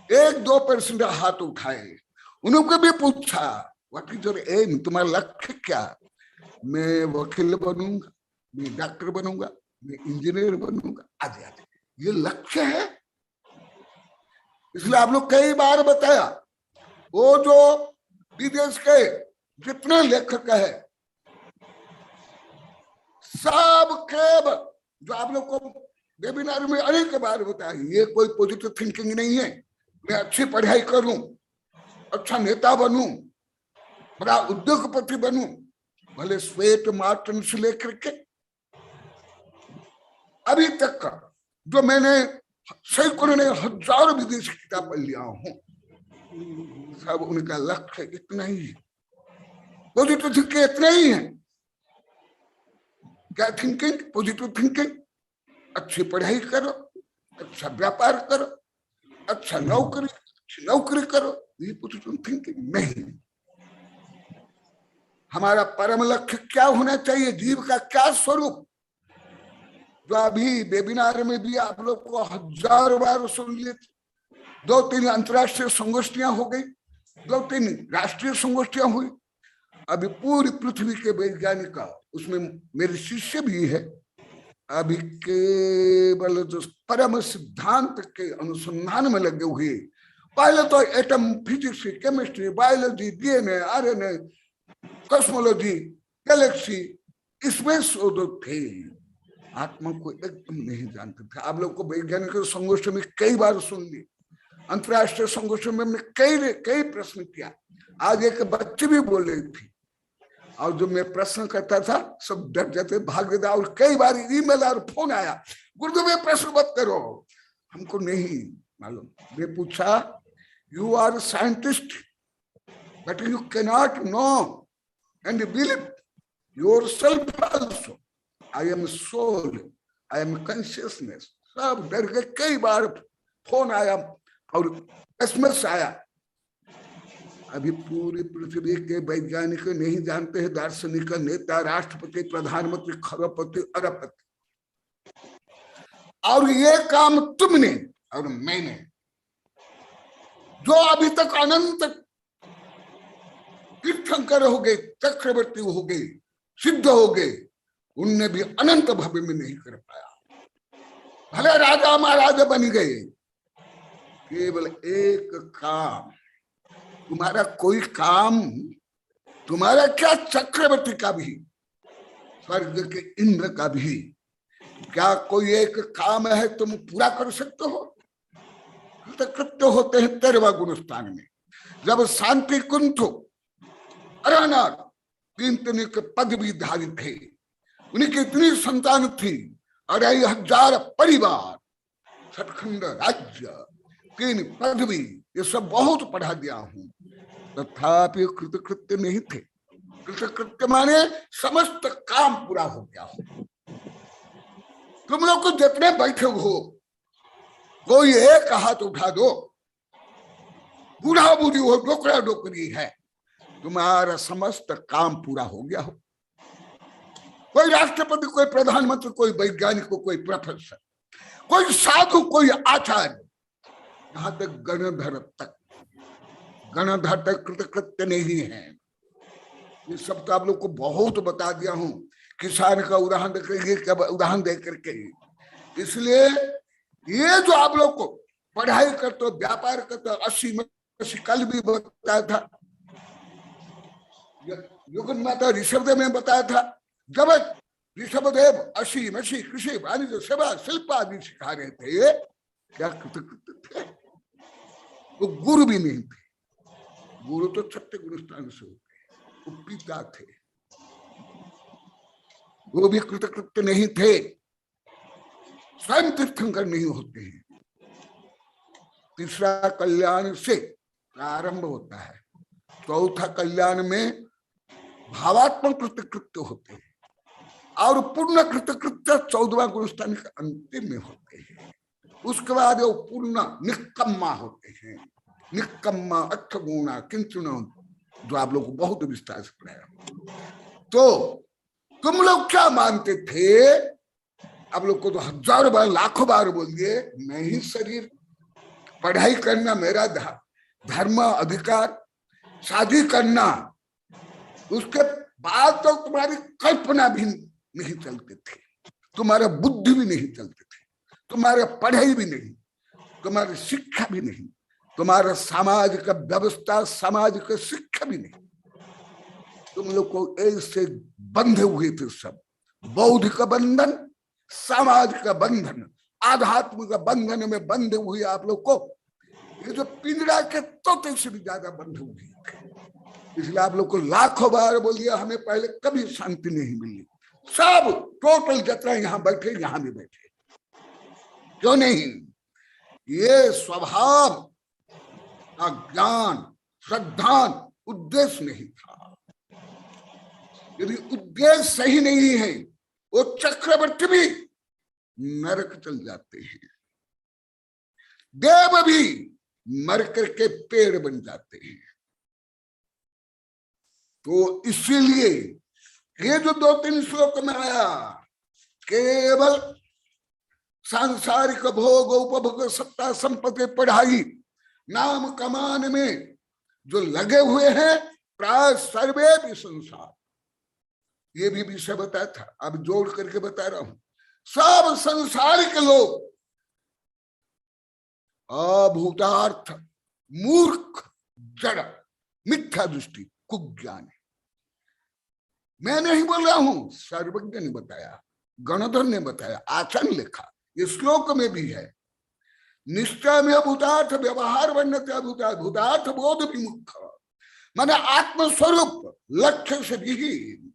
1-2% हाथ उठाए, उनको भी पूछा व्हाट इज योर एम, तुम्हारा लक्ष्य क्या? मैं वकील बनूंगा, मैं डॉक्टर बनूंगा, मैं इंजीनियर बनूंगा, आदि आदि, ये लक्ष्य है। इसलिए आप लोग कई बार बताया, वो जो विदेश के जितने लेखक है सब केवल जो आप लोग को वेबिनार में अनेक बार बताया, ये कोई पॉजिटिव थिंकिंग नहीं है। मैं अच्छी पढ़ाई करूं, अच्छा नेता बनूं, बड़ा उद्योगपति बनूं, भले श्वेत मार्टिन से लेकर के अभी तक का जो मैंने सैकड़ों ने हजारों विदेशी किताब पढ़ लिया हूं, सब उनका लक्ष्य इतना ही है, पॉजिटिव थिंकिंग इतना ही है। क्या थिंकिंग? पॉजिटिव थिंकिंग, अच्छी पढ़ाई करो, अच्छा व्यापार करो, अच्छा नौकरी करो, ये पॉजिटिव थिंकिंग नहीं। हमारा परम लक्ष्य क्या होना चाहिए? जीव का क्या स्वरूप? जो अभी वेबिनार में भी आप लोग को हजारों बार सुन लिए, 2-3 अंतरराष्ट्रीय संगोष्ठियां हो गई, 2-3 राष्ट्रीय संगोष्ठियां हुई। अभी पूरी पृथ्वी के वैज्ञानिक, उसमें मेरे शिष्य भी है, अभी केवल जो परम सिद्धांत के अनुसंधान में लगे हुए, पहले तो atom physics, chemistry, biology, DNA, RNA, cosmology, Galaxy, इसमें शोध थे। आत्मा को एकदम नहीं जानते थे। आप लोग को वैज्ञानिक संगोष्ठी में कई बार सुन ली, अंतरराष्ट्रीय संगोष्ठी में हमने कई प्रश्न किया। आज एक बच्चे भी बोल रही थी, और जो मैं प्रश्न करता था सब डर जाते, भाग देता, और कई बार ईमेल और फोन आया, गुरुदेव ये प्रश्न मत करो, हमको नहीं मालूम। मैं पूछा, you are scientist but you cannot know and believe yourself also. I am soul, I am consciousness. सब डर गए, कई बार फोन आया और एसएमएस आया। अभी पूरी पृथ्वी के वैज्ञानिक नहीं जानते हैं, दार्शनिक, नेता, राष्ट्रपति, प्रधानमंत्री, खरबपति, अरबपति, और ये काम तुमने और मैंने, जो अभी तक अनंत तीर्थंकर हो गए, चक्रवर्ती हो गए, सिद्ध हो गए, उनने भी अनंत भव्य में नहीं कर पाया। भले राजा महाराजा बन गए, केवल एक काम, तुम्हारा कोई काम, तुम्हारा क्या चक्रवर्ती का भी, स्वर्ग के इंद्र का भी, क्या कोई एक काम है तुम पूरा कर सकते हो? कृत्य होते हैं 13वां गुणस्थान में। जब शांति कुंठ अरनाथ 3 के पद भी धारी थे, उनकी इतनी संतान थी, 2,500 परिवार, सतखंड राज्य, 3 पदवी, ये सब बहुत पढ़ा दिया हूं, तथापि कृतकृत्य नहीं थे। कृतकृत्य माने समस्त काम पूरा हो गया हो। तुम लोग को जितने बैठे हो, कोई एक हाथ उठा दो, बूढ़ा बूढ़ी हो, डोकरा डोकरी है, तुम्हारा समस्त काम पूरा हो गया हो। कोई राष्ट्रपति, कोई प्रधानमंत्री, कोई वैज्ञानिक, कोई प्रोफेसर, कोई साधु, कोई आचार्य, यहां तक गणधर तक, गणधर तक कृतकृत्य नहीं है। ये सब तो आप लोग को बहुत बता दिया हूं, किसान का उदाहरण दे करके। इसलिए ये जो आप लोग को पढ़ाई करते हो, व्यापार करते हो, 80 कल भी बताया था, युगन माता ऋषभदेव में बताया था, जब ऋषभदेव 80 कृषि वाणिज्य सेवा शिल्प आदि सिखा रहे थे, क्या कृतकृत्य थे? वो गुरु भी नहीं थे। गुरु तो छत्ते गुरुस्थान से होते, वो पिता थे, वो भी कृतकृत्य नहीं थे। स्वयं तीर्थंकर नहीं होते हैं। तीसरा कल्याण से प्रारंभ होता है, चौथा कल्याण में भावात्मक कृतकृत्य होते हैं, और पूर्ण कृतकृत्य 14वां गुरुस्थान के अंतिम में होते हैं। उसके बाद वो पूर्ण निक्कम्मा होते हैं। निक्कम्मा अर्थगुणा किंचन, जो आप लोग को बहुत विस्तार से पढ़ाया। तो तुम लोग क्या मानते थे? आप लोग को तो 1000 बार, लाखों बार बोल दिए, मैं ही शरीर, पढ़ाई करना मेरा धर्म, अधिकार, शादी करना, उसके बाद तो तुम्हारी कल्पना भी नहीं चलते थे, तुम्हारा बुद्धि भी नहीं चलते थे, तुम्हारा पढ़ाई भी नहीं, तुम्हारी शिक्षा भी नहीं, तुम्हारा समाज का व्यवस्था, समाज का शिक्षा भी नहीं। तुम लोग को ऐसे बंधे हुए थे सब, बौद्धिक बंधन, समाज का बंधन, आध्यात्म का बंधन में बंधे हुए आप लोग को, ये जो पिंजरा के तोते से भी ज्यादा बंधे हुए थे। इसलिए आप लोग को लाखों बार बोल दिया, हमें पहले कभी शांति नहीं मिली। सब टोटल जितना यहां बैठे, यहां भी बैठे, क्यों नहीं? ये स्वभाव, ज्ञान, श्रद्धा, उद्देश्य नहीं था। यदि उद्देश्य सही नहीं है, वो चक्रवर्ती भी नरक चल जाते हैं, देव भी मर करके पेड़ बन जाते हैं। तो इसीलिए ये जो 2-3 श्लोक में आया, केवल सांसारिक भोग, उपभोग, सत्ता, संपत्ति, पढ़ाई, नाम कमान में जो लगे हुए हैं, प्राय सर्वे भी संसार, ये भी विषय बताया था, अब जोड़ करके बता रहा हूं। सब संसारिक लोग अभूतार्थ, मूर्ख, जड़, मिथ्या दृष्टि, कुज्ञान है। मैं नहीं बोल रहा हूं, सर्वज्ञ ने बताया, गणधर ने बताया, आचरण लिखा, ये श्लोक में भी है। निश्चय में भूतार्थ व्यवहार वर्णते भूता, भूतार्थ बोध विमुख, माने आत्मस्वरूप लक्ष्य से विहीन।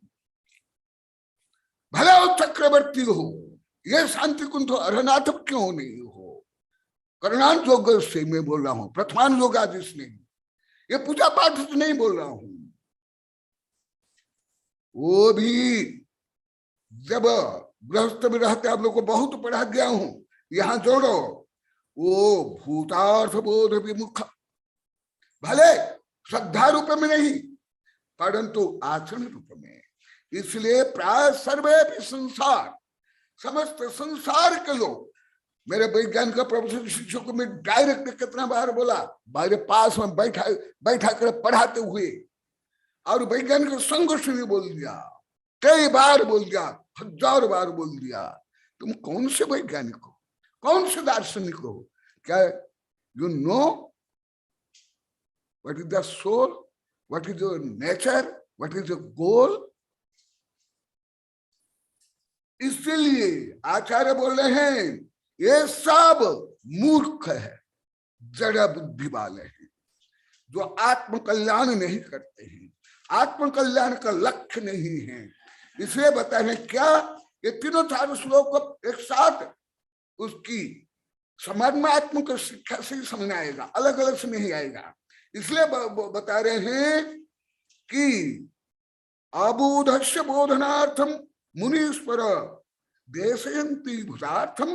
भले वो चक्रवर्ती हो, ये शांति कुंठ अरनाथ क्यों नहीं हो, करुणान योग से मैं बोल रहा हूं, प्रथमान योगादिश नहीं, ये पूजा पाठ से नहीं बोल रहा हूं। वो भी जब गृहस्थ में रहते, आप लोग को बहुत पढ़ा गया हूं, यहां जोड़ो, वो भूतार्थ बोध विमुख, भले श्रद्धा रूप में नहीं, परंतु आचरण रूप में। इसलिए प्राय सर्वे भी संसार, समस्त संसार के लोग, मेरे वैज्ञानिक का प्रोफेसर शिक्षकों में डायरेक्ट कितना बार बोला, मेरे पास में बैठा कर पढ़ाते हुए, और वैज्ञानिक संघ से भी बोल दिया, कई बार बोल दिया, 1000 बार बोल दिया, तुम कौन से वैज्ञानिक हो, कौन से दार्शनिक हो? क्या you know what is the soul, what is your nature, what is your goal? इसलिए आचार्य बोल रहे हैं, ये सब मूर्ख है, जड़ बुद्धि वाले हैं। जो आत्म कल्याण नहीं करते हैं, आत्म कल्याण का लक्ष्य नहीं है। इसलिए बता रहे क्या, ये तीनों चार श्लोक एक साथ उसकी समन्वयात्मक शिक्षा से ही समझ आएगा, अलग अलग से नहीं आएगा। इसलिए बता रहे हैं कि अबोधस्य बोधनार्थम मुनीश्वर देशयन्ति भूतार्थम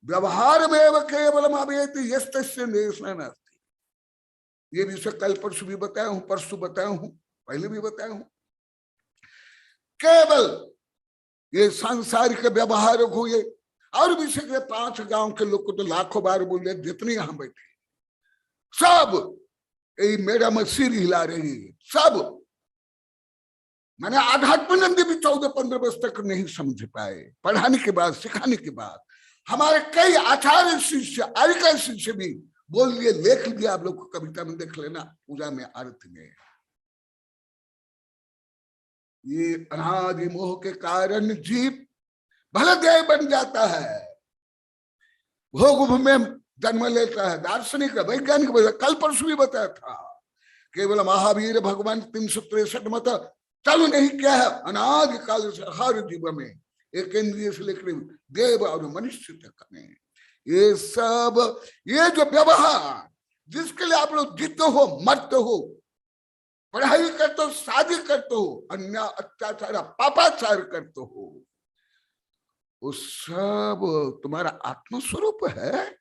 व्यवहारमेव केवलम अवेति यस्तस्य देशना नास्ति। ये विषय कल परसों भी बताया हूं, परसों बताया हूं, पहले भी बताया हूं। केवल ये सांसारिक व्यवहार हुए और विषय के 5 गांव के लोग को तो लाखों बार बोले, जितने यहां बैठे सब यही मेरा में सिर हिला रही है, सब। मैंने आध्यात्म नंदी भी 14-15 वर्ष तक नहीं समझ पाए, पढ़ाने के बाद, सिखाने के बाद। हमारे कई आचार्य शिष्य, आर्य शिष्य भी बोल लिए, लेख लिया, आप लोग को कविता में देख लेना, पूजा में, आरती में। ये अनादि मोह के कारण जीव भले देह बन जाता है, भोग में जन्म लेता है। दार्शनिक वैज्ञानिक कल परसों भी बताया था, केवल महावीर भगवान 363 मत चालू नहीं किया है। अनादि काल से हर जीव में, एक इंद्रिय से लेकर देव और मनुष्य तक में, ये सब, ये जो व्यवहार जिसके लिए आप लोग जीते हो, मरते हो, पढ़ाई करते हो, शादी करते हो, अन्य अत्याचार पापाचार करते हो, वो सब तुम्हारा आत्मस्वरूप है।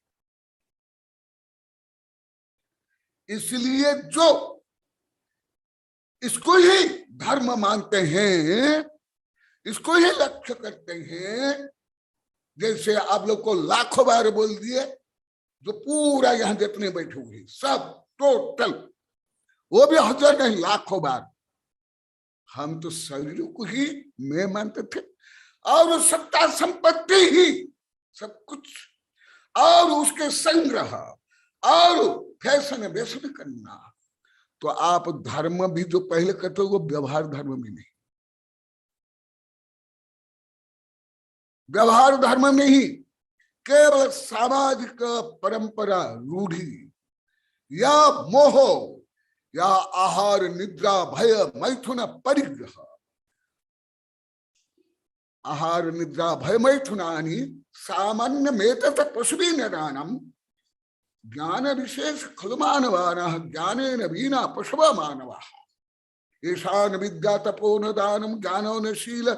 इसलिए जो इसको ही धर्म मानते हैं, इसको ही लक्ष्य करते हैं, जैसे आप लोग को लाखों बार बोल दिए, जो पूरा यहां जितने बैठे हुए सब टोटल, वो भी हजार नहीं, लाखों बार। हम तो शरीर को ही मैं मानते थे, और सत्ता संपत्ति ही सब कुछ, और उसके संग्रह और फैशन व्यसन करना। तो आप धर्म भी जो पहले करते हो, वो व्यवहार धर्म में नहीं, व्यवहार धर्म में ही केवल सामाजिक परंपरा रूढ़ी या मोह या आहार निद्रा भय मैथुन परिग्रह, आहार निद्रा भय मैथुनानि सामान्य मेतत पशुभी नरानम ज्ञान विशेष खलु मानवानः ज्ञानेन वीना पशव मानवाः ईशान विद्या तपोन दानम ज्ञानो न शील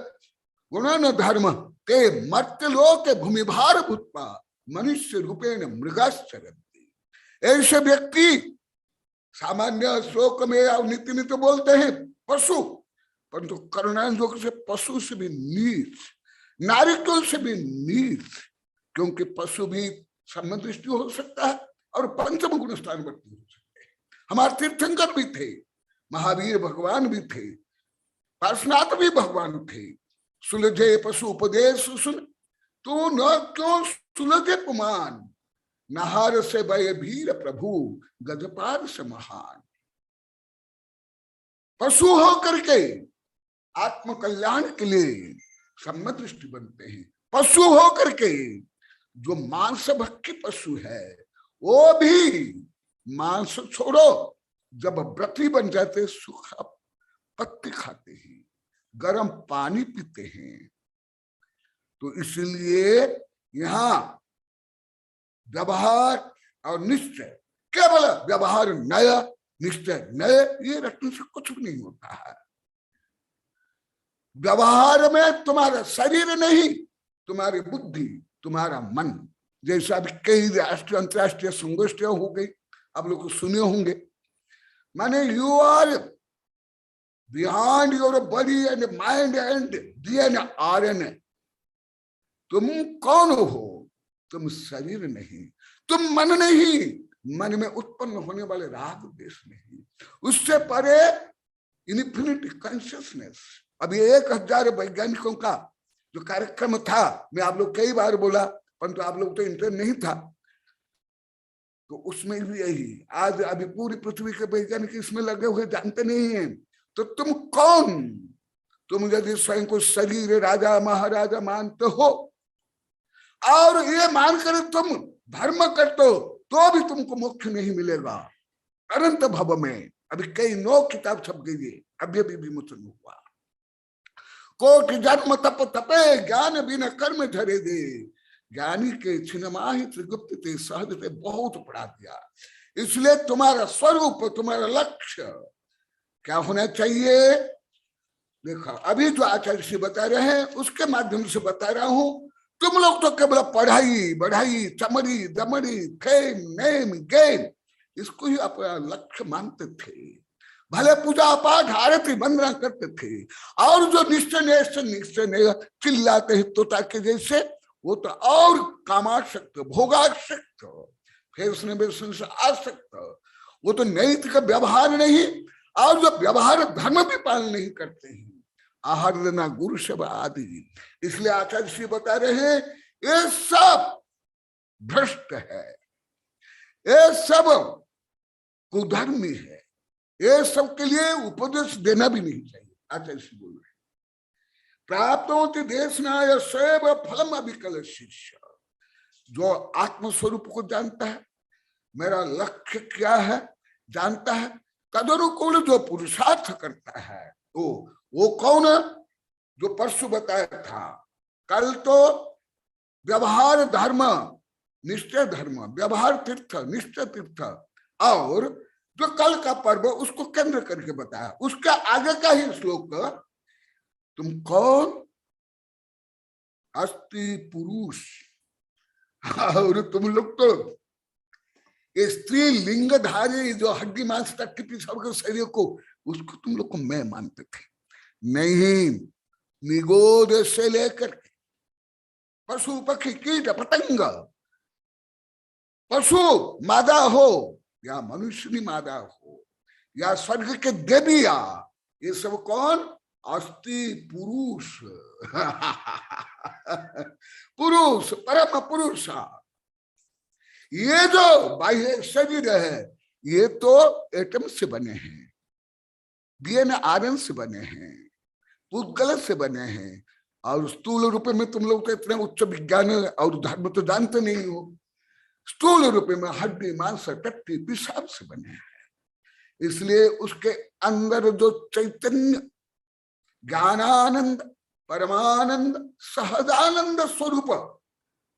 गुणन धर्म ते मर्त्यलोके भूमिभार भूत्वा मनुष्य रूपेण मृगाश्चरन्ति। ऐसे व्यक्ति सामान्य श्लोक में और नित्य नित्य बोलते हैं पशु, परंतु करुणायोग से पशु से भी नीच, नारिकुल से भी नीच, क्योंकि पशु भी सम्मान दृष्टि हो सकता है और पंचम गुण स्थान वर्ती हो सकते हैं। हमारे तीर्थंकर भी थे, महावीर भगवान भी थे, पार्श्वनाथ भी भगवान थे। सुलझे पशु उपदेश सुन, तू न क्यों सुलझे पुमान, नहार से भय भीर प्रभु गजपार से महान। पशु हो करके आत्म कल्याण के लिए सम्मत दृष्टि बनते हैं। पशु हो करके जो मांस भक्षी पशु है, वो भी मांस छोड़ो, जब व्रती बन जाते सूखा पत्ते खाते हैं, गर्म पानी पीते हैं। तो इसलिए यहाँ व्यवहार और निश्चय, केवल व्यवहार नय, निश्चय नय, ये रखने से कुछ भी नहीं होता है। व्यवहार में तुम्हारा शरीर नहीं, तुम्हारी बुद्धि, तुम्हारा मन। जैसा अभी कई राष्ट्रीय अंतरराष्ट्रीय संगोष्ठियां हो गई, आप लोग सुने होंगे, माने you are behind your body and mind and DNA RNA. तुम कौन हो? तुम शरीर नहीं, तुम मन नहीं, मन में उत्पन्न होने वाले राग द्वेष नहीं, उससे परे इन्फिनिटी कॉन्शियसनेस। अभी 1000 वैज्ञानिकों का जो कार्यक्रम था, मैं आप लोग कई बार बोला, परंतु आप लोग तो इंटरेस्ट नहीं था, तो उसमें भी यही। आज अभी पूरी पृथ्वी के वैज्ञानिक इसमें लगे हुए, जानते नहीं हैं। तो तुम कौन? तुम यदि स्वयं को शरीर राजा महाराजा मानते हो और ये मानकर तुम धर्म करते हो, तो भी तुमको मोक्ष नहीं मिलेगा। अनंत भव में अभी कई 9 किताब छप गई है, अभी अभी विमोचन हुआ। कोटि जन्म तप तपे ज्ञान बिना कर्म धरे दे, ज्ञानी के छिन्नमाहि त्रिगुप्त ते सहज ते, बहुत पढ़ा दिया। इसलिए तुम्हारा स्वरूप, तुम्हारा लक्ष्य क्या होना चाहिए? देखो अभी जो आचार्य श्री बता रहे हैं उसके माध्यम से बता रहा हूं। तुम लोग तो केवल पढ़ाई बढ़ाई, चमड़ी दमड़ी, फेम नेम गेम, इसको ही अपना लक्ष्य मानते थे। भले पूजा पाठ आरती वंदना करते थे, और जो निश्चय चिल्लाते हैं तोता के जैसे, वो तो और कामाशक्त, भोगाशक्त, फैशन से आसक्त, वो तो नैतिक व्यवहार नहीं, और जो व्यवहार धर्म भी पालन नहीं करते हैं, आहार लेना गुरु सेवा आदि। इसलिए आचार्य श्री बता रहे हैं ये सब भ्रष्ट है, ये सब कुधर्मी है, ये सब के लिए उपदेश देना भी नहीं चाहिए। आचार्य श्री बोल रहे प्राप्त होती देशनाय सैव फलम अभिकल शिष्य, जो आत्मस्वरूप को जानता है, मेरा लक्ष्य क्या है जानता है, तदनुकूल जो पुरुषार्थ करता है, वो कौन? जो परसों बताया था, कल तो व्यवहार धर्म निश्चय धर्म, व्यवहार तीर्थ निश्चय तीर्थ, और जो कल का पर्व उसको केंद्र करके बताया। उसके आगे का ही श्लोक, तुम कौन? अस्ति पुरुष, और तुम लोग तो ये स्त्री लिंगधारी जो हड्डी मांस तक की सबके शरीर को, उसको तुम लोग को मैं मानते थे। नहीं, निगोद से लेकर के पशु पक्षी कीट पतंग, पशु मादा हो या मनुष्य मादा हो या स्वर्ग के देविया, ये सब कौन? अस्ति पुरुष पुरुष परम पुरुष। ये जो बाह्य शरीर है ये तो एटम से बने हैं, डीएनए आरएन से बने हैं, पुद्गल से बने हैं, और स्थूल रूप में तुम लोग तो इतने उच्च विज्ञान और धर्म तो जानते नहीं हो। स्थूल रूप में हड्डी मांस टट्टी पेशाब से बने हैं। इसलिए उसके अंदर जो चैतन्य ज्ञानानंद परमानंद सहजानंद स्वरूप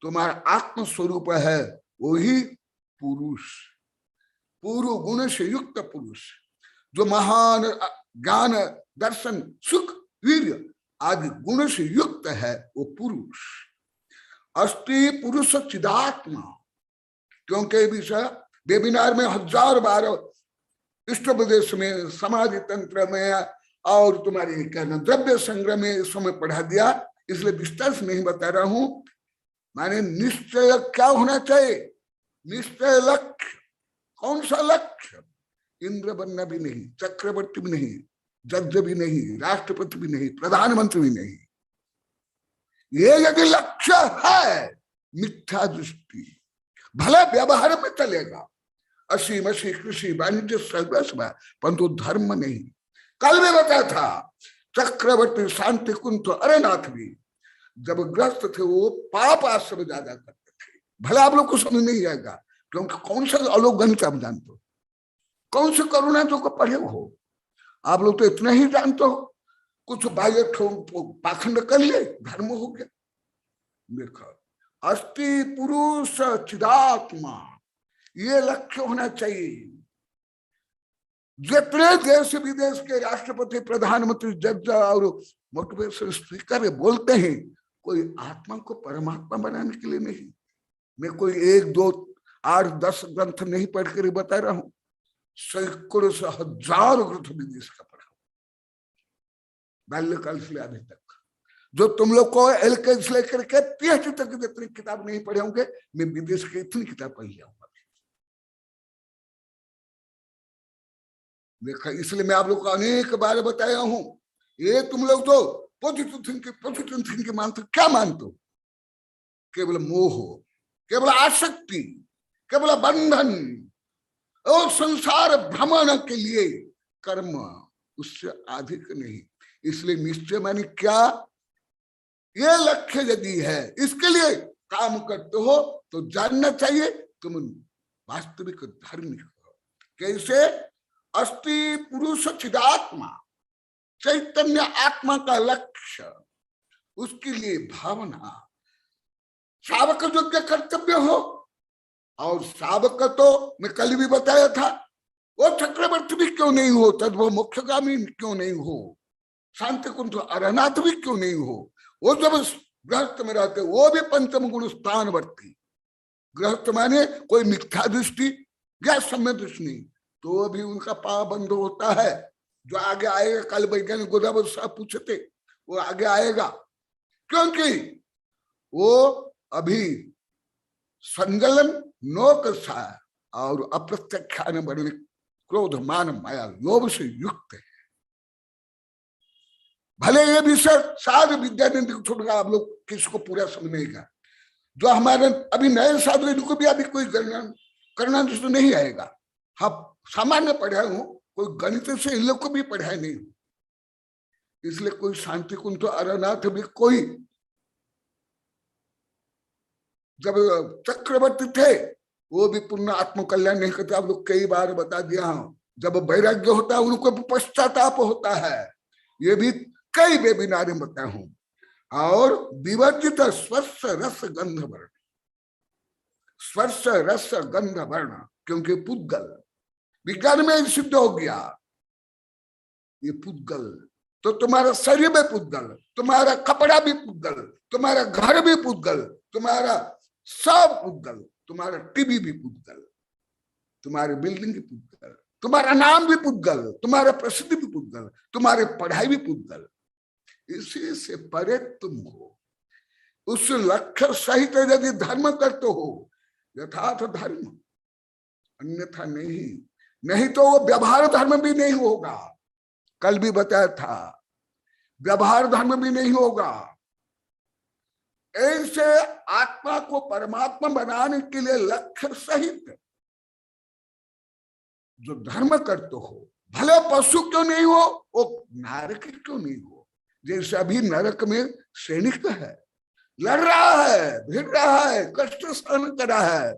तुम्हारा आत्म स्वरूप है, वही पुरुष, पूर्व गुण से युक्त पुरुष, जो महान ज्ञान दर्शन सुख वीर्य आदि गुण से युक्त है, वो पुरुष। अस्ति पुरुष चिदात्मा, क्योंकि विषय वेबिनार में 1000 बार इष्ट प्रदेश में, समाधि तंत्र में और तुम्हारे कहना द्रव्य संग्रह में इस समय पढ़ा दिया, इसलिए विस्तार से नहीं बता रहा हूं। माने निश्चय क्या होना चाहिए? निश्चय लक्ष्य। कौन सा लक्ष्य? इंद्र बनना भी नहीं, चक्रवर्ती भी नहीं, जज भी नहीं, राष्ट्रपति भी नहीं, प्रधानमंत्री भी नहीं। ये यदि लक्ष्य है, मिथ्या दृष्टि, भले व्यवहार में चलेगा, असीम असी कृषि वाणिज्य सर्वस्व, परंतु धर्म नहीं। कल में बताया था चक्रवर्ती शांति कुंत अरेनाथ भी जब ग्रस्त थे, वो पाप आश्रम ज्यादा करते थे। भले आप लोग को समझ नहीं आएगा, क्योंकि कौन सा अलोक गणित आप जानते हो, कौन से करुणा जो को पढ़े हो, आप लोग तो इतना ही जानते हो, कुछ बाह्य पाखंड कर ले, धर्म हो गया। देखो अस्ति पुरुष चिदात्मा, ये लक्ष्य होना चाहिए। जितने देश विदेश के राष्ट्रपति प्रधानमंत्री जज और मोटिवेशन स्पीकर बोलते हैं, कोई आत्मा को परमात्मा बनाने के लिए नहीं। मैं कोई 1 2 8 10 ग्रंथ नहीं पढ़ कर बता रहा हूं, सैकड़ों से हजारों ग्रंथ विदेश का पढ़ा, बाल्यकाल से अभी तक। जो तुम लोग को LKG से लेकर के PhD तक जितनी किताब नहीं पढ़े होंगे, मैं विदेश की इतनी किताब पढ़ लिया हूँ। देखा, इसलिए मैं आप लोग को अनेक बार बताया हूं, ये तुम लोग तो पॉजिटिव थिंकिंग मानते हो। क्या मानते हो? केवल मोह, केवल आसक्ति, केवल बंधन और संसार भ्रमण के लिए कर्म, उससे अधिक नहीं। इसलिए निश्चय माने क्या? ये लक्ष्य यदि है, इसके लिए काम करते हो तो जानना चाहिए तुम वास्तविक धार्मिक हो, कैसे? अस्ति पुरुष चिदात्मा, चैतन्य आत्मा का लक्ष्य, उसके लिए भावना, शावक योग्य कर्तव्य हो। और शावक तो मैं कल भी बताया था, वो चक्रवर्ती भी क्यों नहीं हो, तद्भव मोक्षगामी क्यों नहीं हो, शांति कुंठ अरनाथ भी क्यों नहीं हो, वो जब गृहस्थ में रहते वो भी पंचम गुण स्थानवर्ती। गृहस्थ माने कोई मिथ्या दृष्टि या सम्य दृष्टि नहीं, तो भी उनका पाप बंद होता है। जो आगे आएगा, कल वैज्ञानिक गोदावरी साहब पूछते, वो आगे आएगा, क्योंकि वो अभी संगलन नोक सा और अप्रत्यक्षान बढ़ने क्रोध मान माया लोभ से युक्त है। भले ये विषय साध विद्यानंद को छोड़कर आप लोग किसको पूरा समझ नहीं का, जो हमारे अभी नए साधु इनको भी अभी कोई करना तो नहीं आएगा। हाँ, सामान्य पढ़ा हूं, कोई गणित से इन लोग को भी पढ़ाया नहीं, इसलिए कोई शांति कुंठ अरनाथ भी कोई जब चक्रवर्ती थे वो भी पूर्ण आत्मकल्याण नहीं करते। आप लोग कई बार बता दिया हूं, जब वैराग्य होता है उनको पश्चाताप होता है, ये भी कई वेबिनार में बताया हूं। और विवर्जित स्पर्श रस गंध वर्ण, स्पर्श रस गंध वर्ण, क्योंकि पुद्गल विज्ञान में सिद्ध हो गया, ये पुद्गल तो तुम्हारा शरीर में पुद्गल, तुम्हारा कपड़ा भी पुद्गल, तुम्हारा घर भी पुद्गल, तुम्हारा सब पुद्गल, तुम्हारा टीवी भी पुद्गल, तुम्हारी बिल्डिंग भी पुद्गल, तुम्हारा नाम भी पुद्गल, तुम्हारा प्रसिद्धि भी पुद्गल, तुम्हारी पढ़ाई भी पुद्गल। इसी से परे तुम हो, उस लक्ष्य सहित यदि धर्म करते हो, यथार्थ धर्म, अन्यथा नहीं। नहीं तो वो व्यवहार धर्म भी नहीं होगा, कल भी बताया था, व्यवहार धर्म भी नहीं होगा। ऐसे आत्मा को परमात्मा बनाने के लिए लक्ष्य सहित जो धर्म करते हो, भले पशु क्यों नहीं हो, वो नरक क्यों नहीं हो। जैसे अभी नरक में सैनिक है, लड़ रहा है, भिड़ रहा है, कष्ट सहन कर रहा है,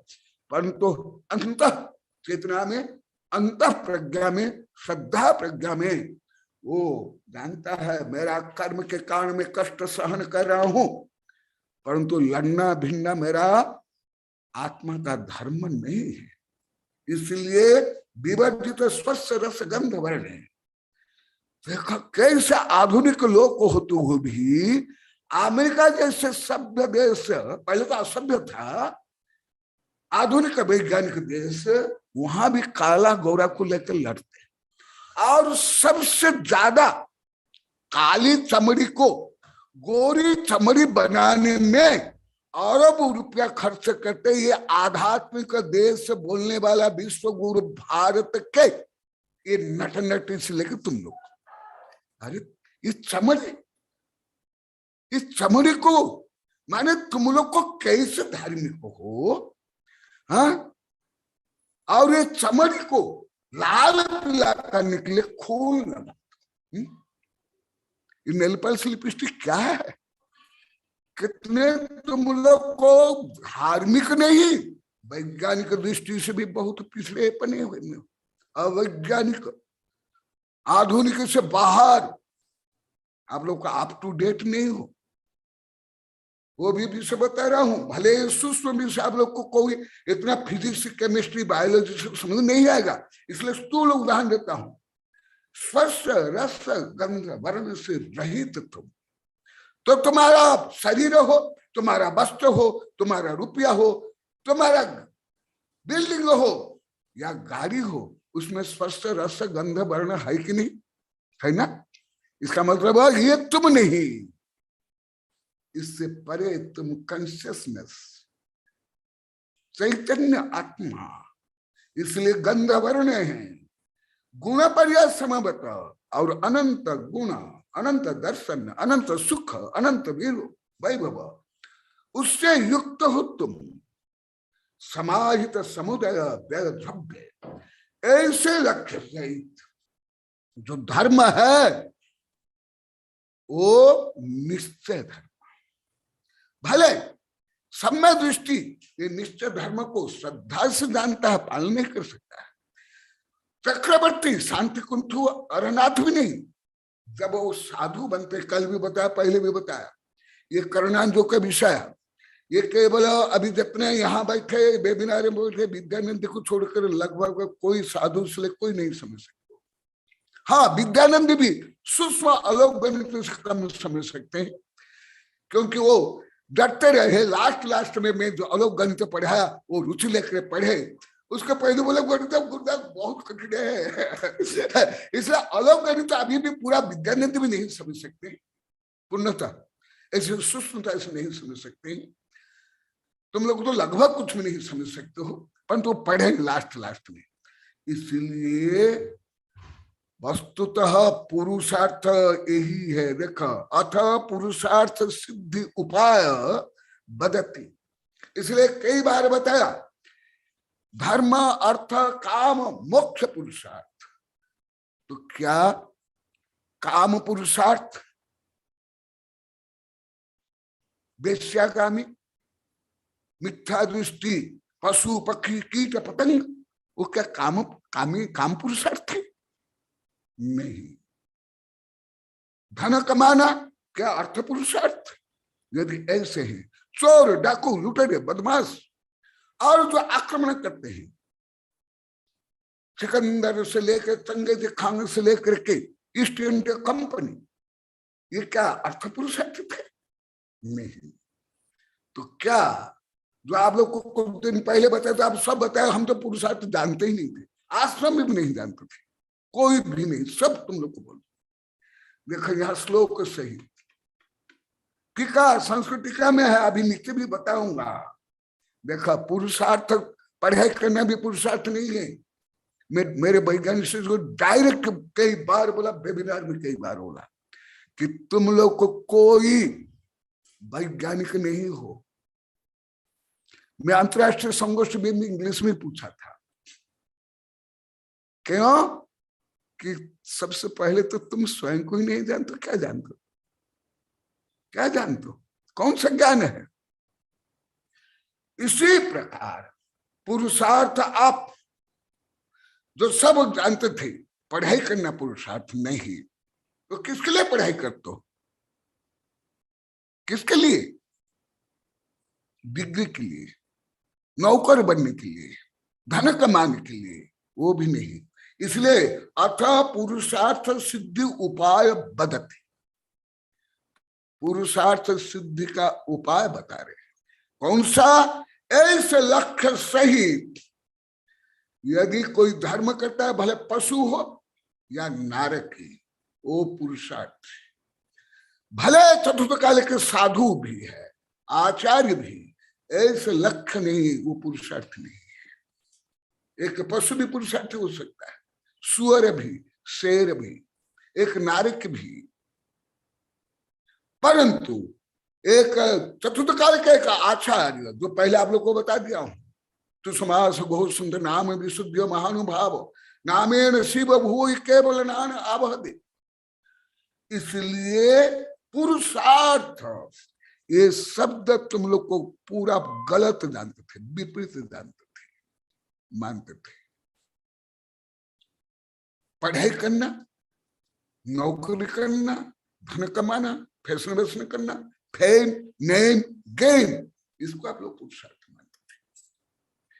परंतु अंतः चेतना में, अंतः प्रज्ञा में, श्रद्धा प्रज्ञा में वो जानता है मेरा कर्म के कारण में कष्ट सहन कर रहा हूं, परंतु लड़ना भिड़ना मेरा आत्मा का धर्म नहीं है। इसलिए विवर्जित स्पर्श रस गंध वर्ण है। देखो कैसे आधुनिक लोग को होते हुए भी अमेरिका जैसे सभ्य देश, पहले तो असभ्य था, आधुनिक वैज्ञानिक देश, वहां भी काला गोरा को लेकर लड़ते, और सबसे ज्यादा काली चमड़ी को गोरी चमड़ी बनाने में अरब रुपया खर्च करते। ये आध्यात्मिक देश बोलने वाला विश्व गुरु भारत के ये नट नट से लेकर तुम लोग, अरे इस चमड़ी को माने तुम लोग को कैसे धार्मिक हो, हाँ? और ये चमड़ी को लाल पीला करने के लिए खून लगा, नेल पॉलिश लिपस्टिक क्या है? कितने तुम लोग को धार्मिक नहीं, वैज्ञानिक दृष्टि से भी बहुत पिछड़े बने हुए, अवैज्ञानिक, आधुनिक से बाहर आप लोग का अप टू डेट नहीं हो। वो भी विषय बता रहा हूं, भले सूक्ष्म विषय आप लोग को कोई इतना फिजिक्स, केमिस्ट्री, बायोलॉजी समझ नहीं आएगा, इसलिए स्थूल उदाहरण देता हूं। स्पर्श रस गंध वर्ण से रहित तुम, तो तुम्हारा शरीर हो, तुम्हारा वस्त्र हो, तुम्हारा रुपया हो, तुम्हारा बिल्डिंग हो या गाड़ी हो, उसमें स्पर्श रस गंध वर्ण है कि नहीं? है ना? इसका मतलब है ये तुम नहीं, इससे परे तुम कॉन्शियसनेस, चैतन्य आत्मा, इसलिए गंध वर्ण है। गुण पर्याय समवत और अनंत गुण, अनंत दर्शन, अनंत सुख, अनंत वैभव, उससे युक्त हो तुम, समाहित समुदाय व्यय द्रव्य, ऐसे लक्ष्य सहित जो धर्म है वो निश्चय धर्म। भले सम्य दृष्टि ये निश्चय धर्म को श्रद्धा से जानता है, पालन नहीं कर सकता है, चक्रवर्ती शांति कुंठू अरनाथ भी नहीं। जब वो साधु बनते, कल भी बताया, पहले भी बताया, ये कर्णांजो का विषय है। ये केवल अभी जितने यहाँ बैठे वेबिनार में बैठे विद्यानंद को छोड़कर लगभग कोई साधु से कोई नहीं समझ सकते। हाँ, विद्यानंद भी सूक्ष्म अलौक गणित से कम समझ सकते हैं, क्योंकि वो डरते रहे। लास्ट में मैं जो अलौक गणित पढ़ाया वो रुचि लेकर पढ़े, उसके पहले बोले गुरुदेव बहुत कठिन है। इसलिए अलौक गणित अभी भी पूरा विद्यानंद भी नहीं समझ सकते पूर्णतः, ऐसे सूक्ष्मता से नहीं समझ सकते। तुम लोग तो लगभग कुछ भी नहीं समझ सकते हो, परंतु तो पढ़े लास्ट में। इसलिए वस्तुतः पुरुषार्थ यही है। देखो, अथ पुरुषार्थ सिद्धि उपाय बदती, इसलिए कई बार बताया धर्म अर्थ काम मोक्ष पुरुषार्थ। तो क्या काम पुरुषार्थ वेश्यागामी, मिथ्या दृष्टि, पशु पक्षी कीट पतंग, वो क्या काम पुरुषार्थ है? नहीं। धन कमाना क्या अर्थ पुरुषार्थ? यदि ऐसे हैं चोर डाकू लुटेरे बदमाश और जो आक्रमण करते हैं, सिकंदर से लेकर चंगेज खान से लेकर के ईस्ट इंडिया कंपनी, ये क्या अर्थ पुरुषार्थ थे? नहीं। तो क्या जो आप लोग को कुछ दिन पहले बताया था, आप सब बताया, हम तो पुरुषार्थ जानते ही नहीं थे, आश्रम में भी नहीं जानते थे, कोई भी नहीं, सब तुम लोग को बोलो। देखो यहाँ श्लोक सही टीका, संस्कृत टीका में है, अभी नीचे भी बताऊंगा। देखा, पुरुषार्थ पढ़ाई करना भी पुरुषार्थ नहीं है। मेरे वैज्ञानिक से डायरेक्ट कई बार बोला, वेबिनार में कई बार बोला कि तुम लोग को कोई वैज्ञानिक नहीं हो। मैं अंतरराष्ट्रीय संगोष्ठी में इंग्लिश में पूछा था, क्यों? कि सबसे पहले तो तुम स्वयं को ही नहीं जानते, क्या जानते? क्या जानते हो? कौन सा ज्ञान है? इसी प्रकार पुरुषार्थ आप जो सब जानते थे, पढ़ाई करना पुरुषार्थ नहीं। तो किसके लिए पढ़ाई करते हो? किसके लिए? डिग्री के लिए, नौकर बनने के लिए, धन कमाने के लिए? वो भी नहीं। इसलिए अथ पुरुषार्थ सिद्धि उपाय बदते, पुरुषार्थ सिद्धि का उपाय बता रहे हैं। कौन सा? ऐसे लक्ष्य सहित यदि कोई धर्म करता है, भले पशु हो या नारकी, वो पुरुषार्थ। भले चतुर्थ काल के साधु भी है, आचार्य भी, ऐसे लक्ष्य नहीं, वो पुरुषार्थ नहीं है। एक पशु भी पुरुषार्थ हो सकता है, सुअर भी, शेर भी, एक नारक भी, परंतु एक चतुर्थ काल का एक आचार्य, जो पहले आप लोग को बता दिया हूं, तो समास बहुत सुंदर नाम विशुद्ध महानुभाव नामेन शिव भूय केवल नान आवहदे। इसलिए पुरुषार्थ ये शब्द तुम लोग को पूरा गलत जानते थे, विपरीत जानते थे, मानते थे। पढ़ाई करना, नौकरी करना, धन कमाना, फैशन वैशन करना, फेम नेम गेम, इसको आप लोग पुरुषार्थ मानते थे।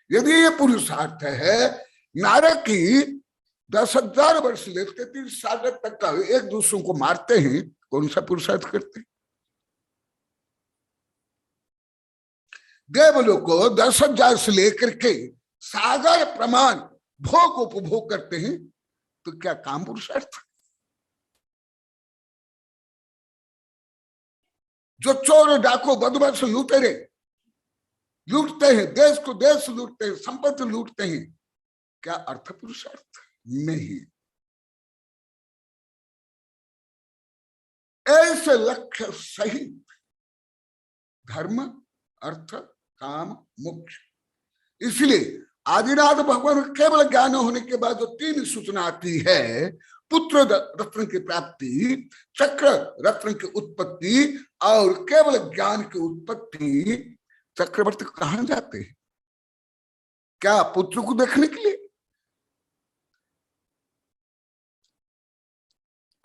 यदि ये पुरुषार्थ है, नारकी 10,000 वर्ष लेते 30 सागर तक का एक दूसरों को मारते हैं, कौन सा पुरुषार्थ करते? देवलों को 10,000 से लेकर के सागर प्रमाण भोग उपभोग करते हैं, तो क्या काम पुरुषार्थ? जो चोर डाको बदमाश लूटेरे लूटते हैं, देश को देश लूटते हैं, संपत्ति लूटते हैं, क्या अर्थ पुरुषार्थ? नहीं। ऐसे लक्ष्य सहित धर्म अर्थ काम मोक्ष। इसलिए आदिनाथ भगवान केवल ज्ञान होने के बाद जो 3 सूचना आती है, पुत्र रत्न की प्राप्ति, चक्र रत्न की उत्पत्ति और केवल ज्ञान की उत्पत्ति, चक्रवर्ती कहां जाते हैं? क्या पुत्र को देखने के लिए?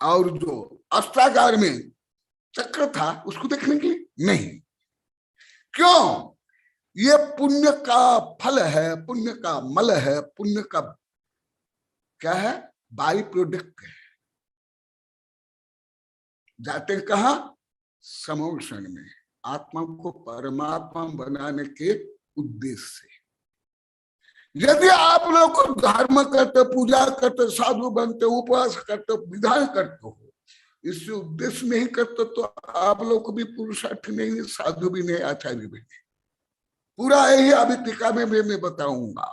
और जो अस्त्रागार में चक्र था उसको देखने के लिए नहीं। क्यों? ये पुण्य का फल है, पुण्य का मल है, पुण्य का क्या है, बाई प्रोडक्ट है। जाते कहा समोषण में, आत्मा को परमात्मा बनाने के उद्देश्य से। यदि आप लोग धर्म करते, पूजा करते, साधु बनते, उपवास करते, विधान करते हो, इस उद्देश्य नहीं करते तो आप लोग को भी पुरुषार्थ नहीं, साधु भी नहीं, आचार्य भी नहीं। पूरा यही अभी टीका में भी मैं बताऊंगा।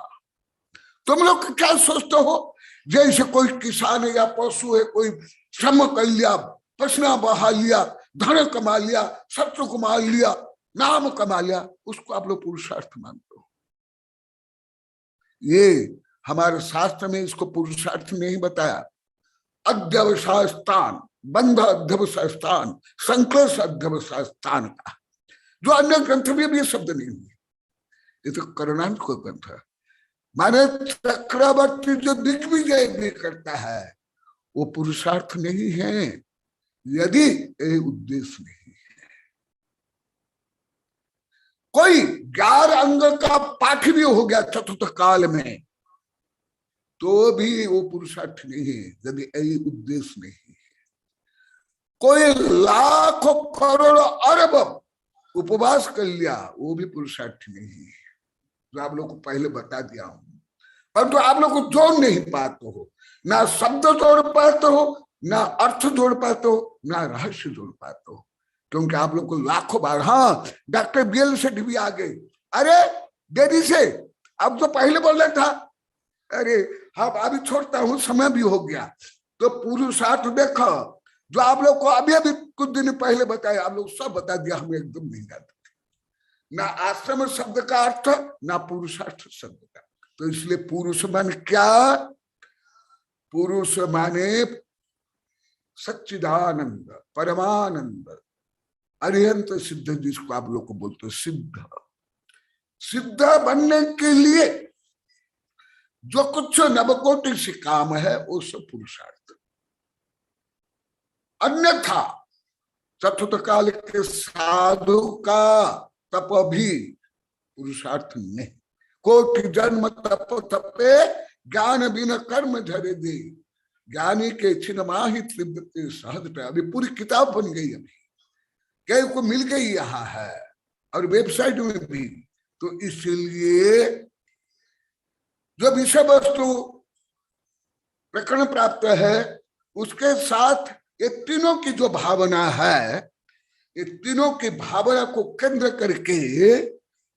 तुम लोग क्या सोचते हो, जैसे कोई किसान है या पशु है, कोई श्रम कर लिया, पसीना बहा लिया, धन कमा लिया, शत्रु कमा लिया, नाम कमा लिया, उसको आप लोग पुरुषार्थ मानते हो। ये हमारे शास्त्र में इसको पुरुषार्थ नहीं बताया। अध्यवसायस्थान, बंध अध्यवसायस्थान, संक्लेश अध्यवसायस्थान का जो अन्य ग्रंथ में भी ये शब्द नहीं है, ये तो करुणांत को ग्रंथ है। माने चक्रवर्ती जो दिग्विजय भी करता है वो पुरुषार्थ नहीं है, यदि ये उद्देश्य नहीं है। कोई 11 अंग का पाठ भी हो गया चतुर्थ काल में तो भी वो पुरुषार्थ नहीं है, यदि यही उद्देश्य नहीं है। कोई लाखों करोड़ों अरब उपवास कर लिया, वो भी पुरुषार्थ नहीं है, जो आप लोग को पहले बता दिया हूं। परंतु आप लोग को जोड़ नहीं पाते हो, ना शब्द जोड़ पाते हो, ना अर्थ जोड़ पाते हो, ना रहस्य जोड़ पाते हो, क्योंकि आप लोग को लाखों बार, हाँ डॉक्टर बीएल सेठ भी आ गए, अरे देरी से, अब तो पहले बोलना था, अरे हाँ अभी छोड़ता हूँ, समय भी हो गया। तो पुरुषार्थ देखो, जो आप लोग को अभी अभी कुछ दिन पहले बताया, आप लोग सब बता दिया, हमें एकदम नहीं याद, ना आश्रम शब्द का अर्थ, ना पुरुषार्थ शब्द का। तो इसलिए पुरुष मान क्या? पुरुष माने सच्चिदानंद, परमानंद, अरिहंत सिद्ध, जिसको आप लोग को बोलते हो सिद्ध। सिद्ध बनने के लिए जो कुछ नवकोटि से काम है वो सब पुरुषार्थ। अन्यथा चतुर्थ काल के साधु का तप भी पुरुषार्थ नहीं। कोटि जन्म तप तपे, ज्ञान बिन कर्म झरे दे, ज्ञानी के छिन माही त्रिवृत्ति सहज। अभी पूरी किताब बन गई, अभी कई को मिल गई यहाँ है और वेबसाइट में भी। तो इसलिए जो विषय वस्तु प्रकरण प्राप्त है उसके साथ ये तीनों की जो भावना है, ये तीनों की भावना को केंद्र करके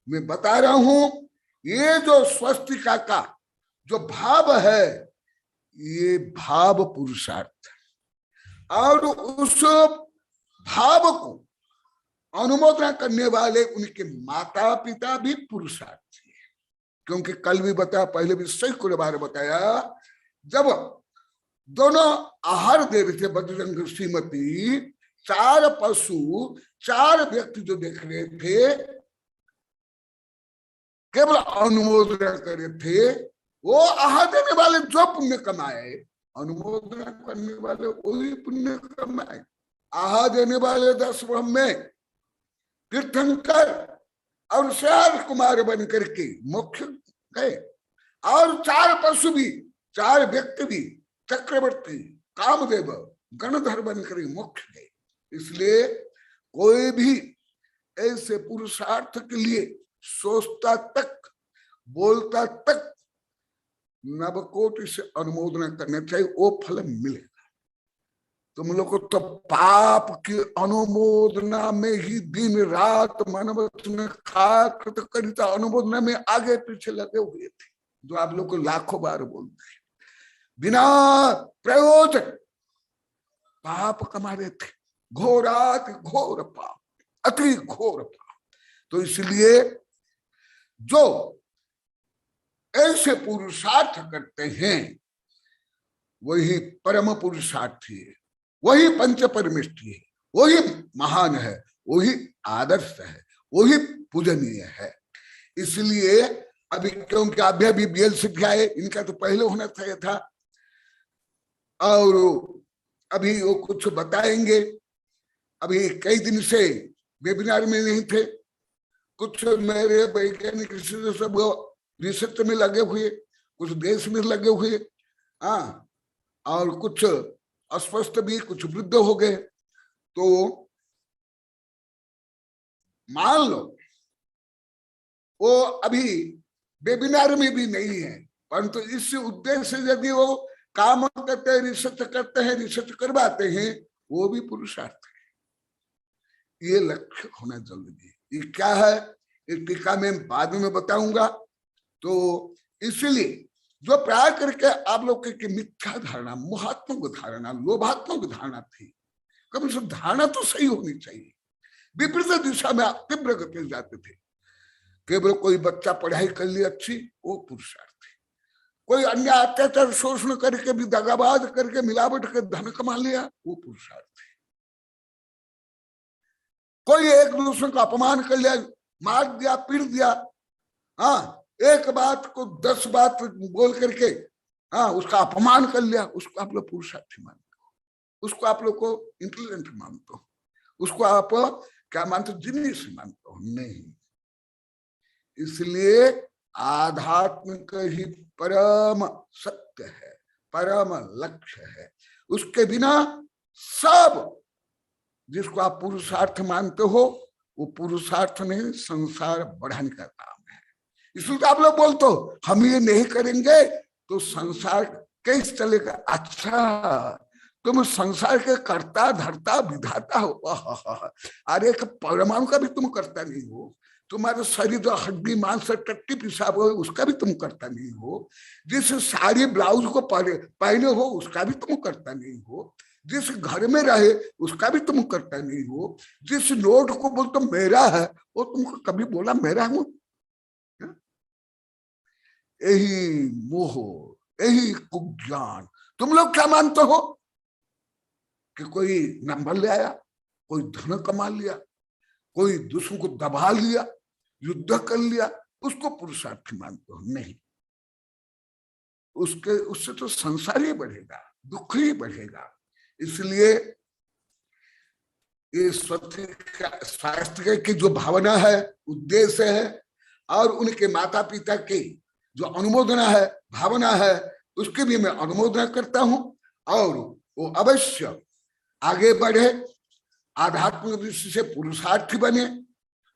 मैं बता रहा हूं। ये जो स्वस्तिका का जो भाव है, ये भाव पुरुषार्थ, और उस भाव को अनुमोदन करने वाले उनके माता पिता भी पुरुषार्थ है। क्योंकि कल भी बताया, पहले भी सैकड़ों बार बताया, जब दोनों आहार दे रहे थे बजरंग श्रीमती, 4 पशु 4 व्यक्ति जो देख रहे थे, केवल अनुमोदन कर रहे थे। वो आहार देने वाले जो पुण्य कमाए, अनुमोदन करने वाले वही पुण्य कमाए। आहार देने वाले 10 ब्रह्म में तीर्थंकर और श्याल कुमार बन करके मोक्ष गए, और 4 पशु भी, 4 व्यक्ति भी चक्रवर्ती, कामदेव, गणधर बनकर मोक्ष गए। इसलिए कोई भी ऐसे पुरुषार्थ के लिए सोचता तक, बोलता तक नवकोटि से अनुमोदन करने चाहिए, वो फल मिलेगा। तुम लोग को तो पाप की अनुमोदना में ही दिन रात मन वचन खा कृतकारिता अनुमोदना में आगे पीछे लगे हुए थे, जो आप लोग को लाखों बार बोलते हैं। बिना प्रयोजन पाप कमा रहे थे, घोरात घोर पाप, अति घोर पाप। तो इसलिए जो ऐसे पुरुषार्थ करते हैं वही परम पुरुषार्थी है, वही पंच परमेष्ठी है, वही महान है, वही आदर्श है, वही पूजनीय है। इसलिए अभी क्योंकि अभी अभी बीएल सिख आए, इनका तो पहले होना चाहिए था, और अभी वो कुछ बताएंगे। अभी कई दिन से वेबिनार में नहीं थे, कुछ मेरे वैज्ञानिक सब रिसर्च में लगे हुए, कुछ देश में लगे हुए, हाँ, और कुछ अस्वस्थ भी, कुछ वृद्ध हो गए। तो मान लो वो अभी वेबिनार में भी नहीं है, परंतु इस उद्देश्य से यदि वो काम करते हैं, रिसर्च करवाते हैं, वो भी पुरुषार्थ है। ये लक्ष्य होना जरूरी है। ये क्या है, इस टीका में बाद में बताऊंगा। तो इसलिए जो प्राय करके आप लोग की मिथ्या धारणा, मोहात्मक धारणा, लोभात्मक धारणा थी, कभी से धारणा तो सही होनी चाहिए। विपरीत दिशा में आप तीव्र गति में जाते थे। केवल कोई बच्चा पढ़ाई कर लिया अच्छी, वो पुरुषार्थ है। कोई अन्य अत्याचार शोषण करके भी, दगाबाज करके, मिलावट कर धन कमा लिया, वो पुरुषार्थ है। कोई एक दूसरे का अपमान कर लिया, मार दिया, पीट दिया, हाँ, एक बात को 10 बात बोल करके, हाँ, उसका अपमान कर लिया, उसको आप लोग पुरुषार्थी मानते हो, उसको आप लोग को इंटेलिजेंट मानते हो, उसको आप क्या मानते हो, जीनियस मानते हो? नहीं। इसलिए आध्यात्मिक ही परम सत्य है, परम लक्ष्य है। उसके बिना सब जिसको आप पुरुषार्थ मानते हो, वो पुरुषार्थ नहीं, संसार बढ़ाने का काम है। इसलिए तो आप लोग बोलते हो हम ये नहीं करेंगे तो संसार कैसे चलेगा। अच्छा, तुम संसार के कर्ता धर्ता विधाता हो। अरे परमाणु का भी तुम करता नहीं हो, तुम्हारे शरीर जो हड्डी मांस टट्टी पिसाब हो उसका भी तुम करता नहीं हो, जिस साड़ी ब्लाउज को पहने हो उसका भी तुम करता नहीं हो, जिस घर में रहे उसका भी तुम करता नहीं हो, जिस नोट को बोल तो मेरा है वो तुमको कभी बोला मेरा हूं। यही मोह, यही कुज्ञान। तुम लोग क्या मानते हो कि कोई नंबर ले आया, कोई धन कमा लिया, कोई दूसरों को दबा लिया, युद्ध कर लिया, उसको पुरुषार्थी मानते हो? नहीं। उससे तो संसार ही बढ़ेगा, दुख ही बढ़ेगा। इसलिए ये स्वास्थ्य की जो भावना है, उद्देश्य है, और उनके माता पिता की जो अनुमोदना है, भावना है, उसकी भी मैं अनुमोदना करता हूं। और वो अवश्य आगे बढ़े, आध्यात्मिक दृष्टि से पुरुषार्थी बने।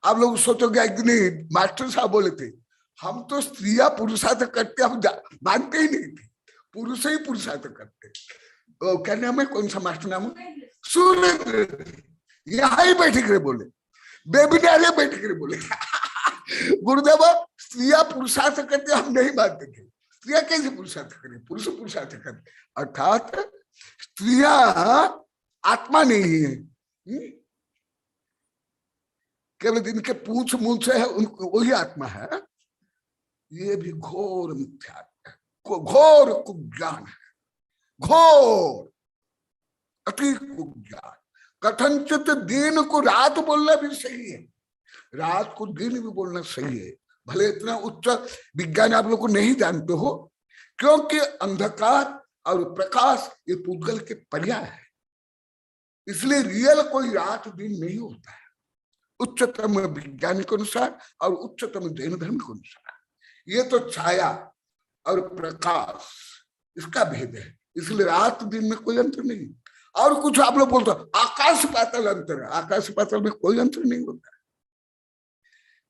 आप लोग सोचोगे, एक दिन मास्टर साहब बोले थे, हम तो स्त्रियां पुरुषार्थ करते, हम मानते ही नहीं थे, पुरुष ही पुरुषार्थ करते। तो क्या नाम है, कौन सा मास्टर नाम है, सुरेंद्र, यहाँ ही बैठ कर बोले, वेबिनार में बैठ कर बोले गुरुदेव स्त्रियां पुरुषार्थ करते हम नहीं मानते थे। स्त्रियां कैसे पुरुषार्थ करें, पुरुष पुरुषार्थ करते। अर्थात स्त्रियां आत्मा नहीं है, केवल जिनके पूछ मूछ है उनको वही आत्मा है। ये भी घोर मिथ्या, घोर कुज्ञान है, घोर अति कुज्ञान। कथनचित दिन को रात बोलना भी सही है, रात को दिन भी बोलना सही है। भले इतना उच्च विज्ञान आप लोग को नहीं जानते हो, क्योंकि अंधकार और प्रकाश ये पुद्गल के पर्याय है। इसलिए रियल कोई रात दिन नहीं होता है, उच्चतम विज्ञान के अनुसार और उच्चतम जैन धर्म के अनुसार। ये तो छाया और प्रकाश, इसका भेद है। इसलिए रात दिन में कोई अंतर नहीं। और कुछ आप लोग बोलते हो आकाश पाताल अंतर है, आकाश पाताल में कोई अंतर नहीं होता है,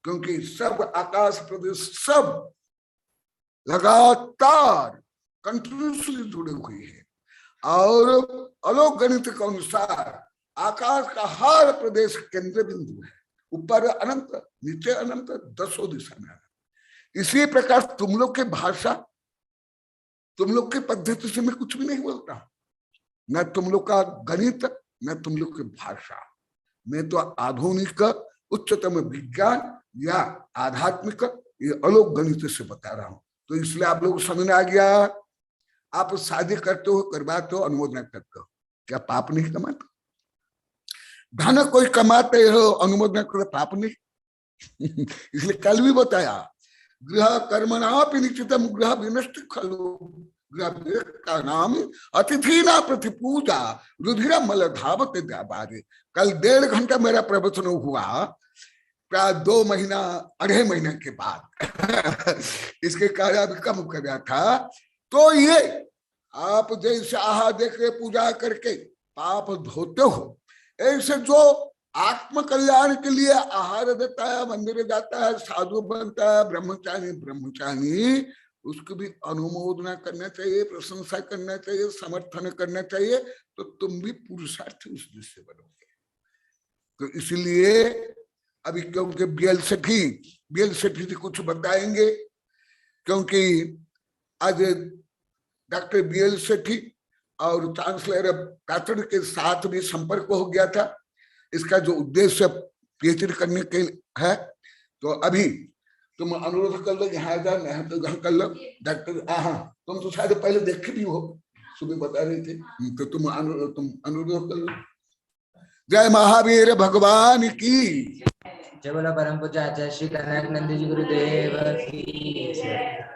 क्योंकि सब आकाश प्रदेश सब लगातार कंटिन्यूसली जुड़े हुए हैं। और अलौक गणित के अनुसार आकाश का हर प्रदेश केंद्र बिंदु है, ऊपर अनंत, नीचे अनंत, 10 दिशा में अनंत। इसी प्रकार तुम लोग की भाषा, तुम लोग की पद्धति से मैं कुछ भी नहीं बोलता हूं, न तुम लोग का गणित, न तुम लोग की भाषा। मैं तो आधुनिक उच्चतम विज्ञान या आध्यात्मिक ये अलौक गणित से बता रहा हूं। तो इसलिए आप लोग समझ में आ गया। आप शादी करते हो, करवाते हो, अनुमोदन करते हो, क्या पाप नहीं कमाते? धन कोई कमाते हो, अनुमोदन करो, पाप नहीं इसलिए कल भी बताया, गृह कर्मणा निश्चितम गृह विनष्ट खलु, द्रव्य का नाम अतिथि ना प्रतिपूजा रुधिर मल धावत द्याबारे। कल 1.5 घंटा मेरा प्रवचन हुआ, प्राय 2 महीना 2.5 महीने के बाद इसके कार्य अभी कम कर गया था। तो ये आप जैसे आहार देख के पूजा करके पाप धोते हो, ऐसे जो आत्म कल्याण के लिए आहार देता है, मंदिर जाता है, साधु बनता है, ब्रह्मचारी, उसको भी अनुमोदना करना चाहिए, प्रशंसा करना चाहिए, समर्थन करना चाहिए, तो तुम भी पुरुषार्थी उस दृश्य बनोगे। तो इसलिए अभी क्योंकि बीएल सेठी जी कुछ बताएंगे, क्योंकि आज डॉक्टर बीएल सेठी और चांसलर पैटर्न के साथ भी संपर्क हो गया था। इसका जो उद्देश्य पीएचडी करने के है, तो अभी तुम अनुरोध कर लो, यहाँ नहीं तो घर कर लो। डॉक्टर तुम तो शायद पहले देखे भी हो, सुबह बता रहे थे, तो तुम अनुरोध कर लो। जय महावीर भगवान की जय बोलो परम पूज्य आचार्य श्री कनक नंदी जी गुरुदेव की जय।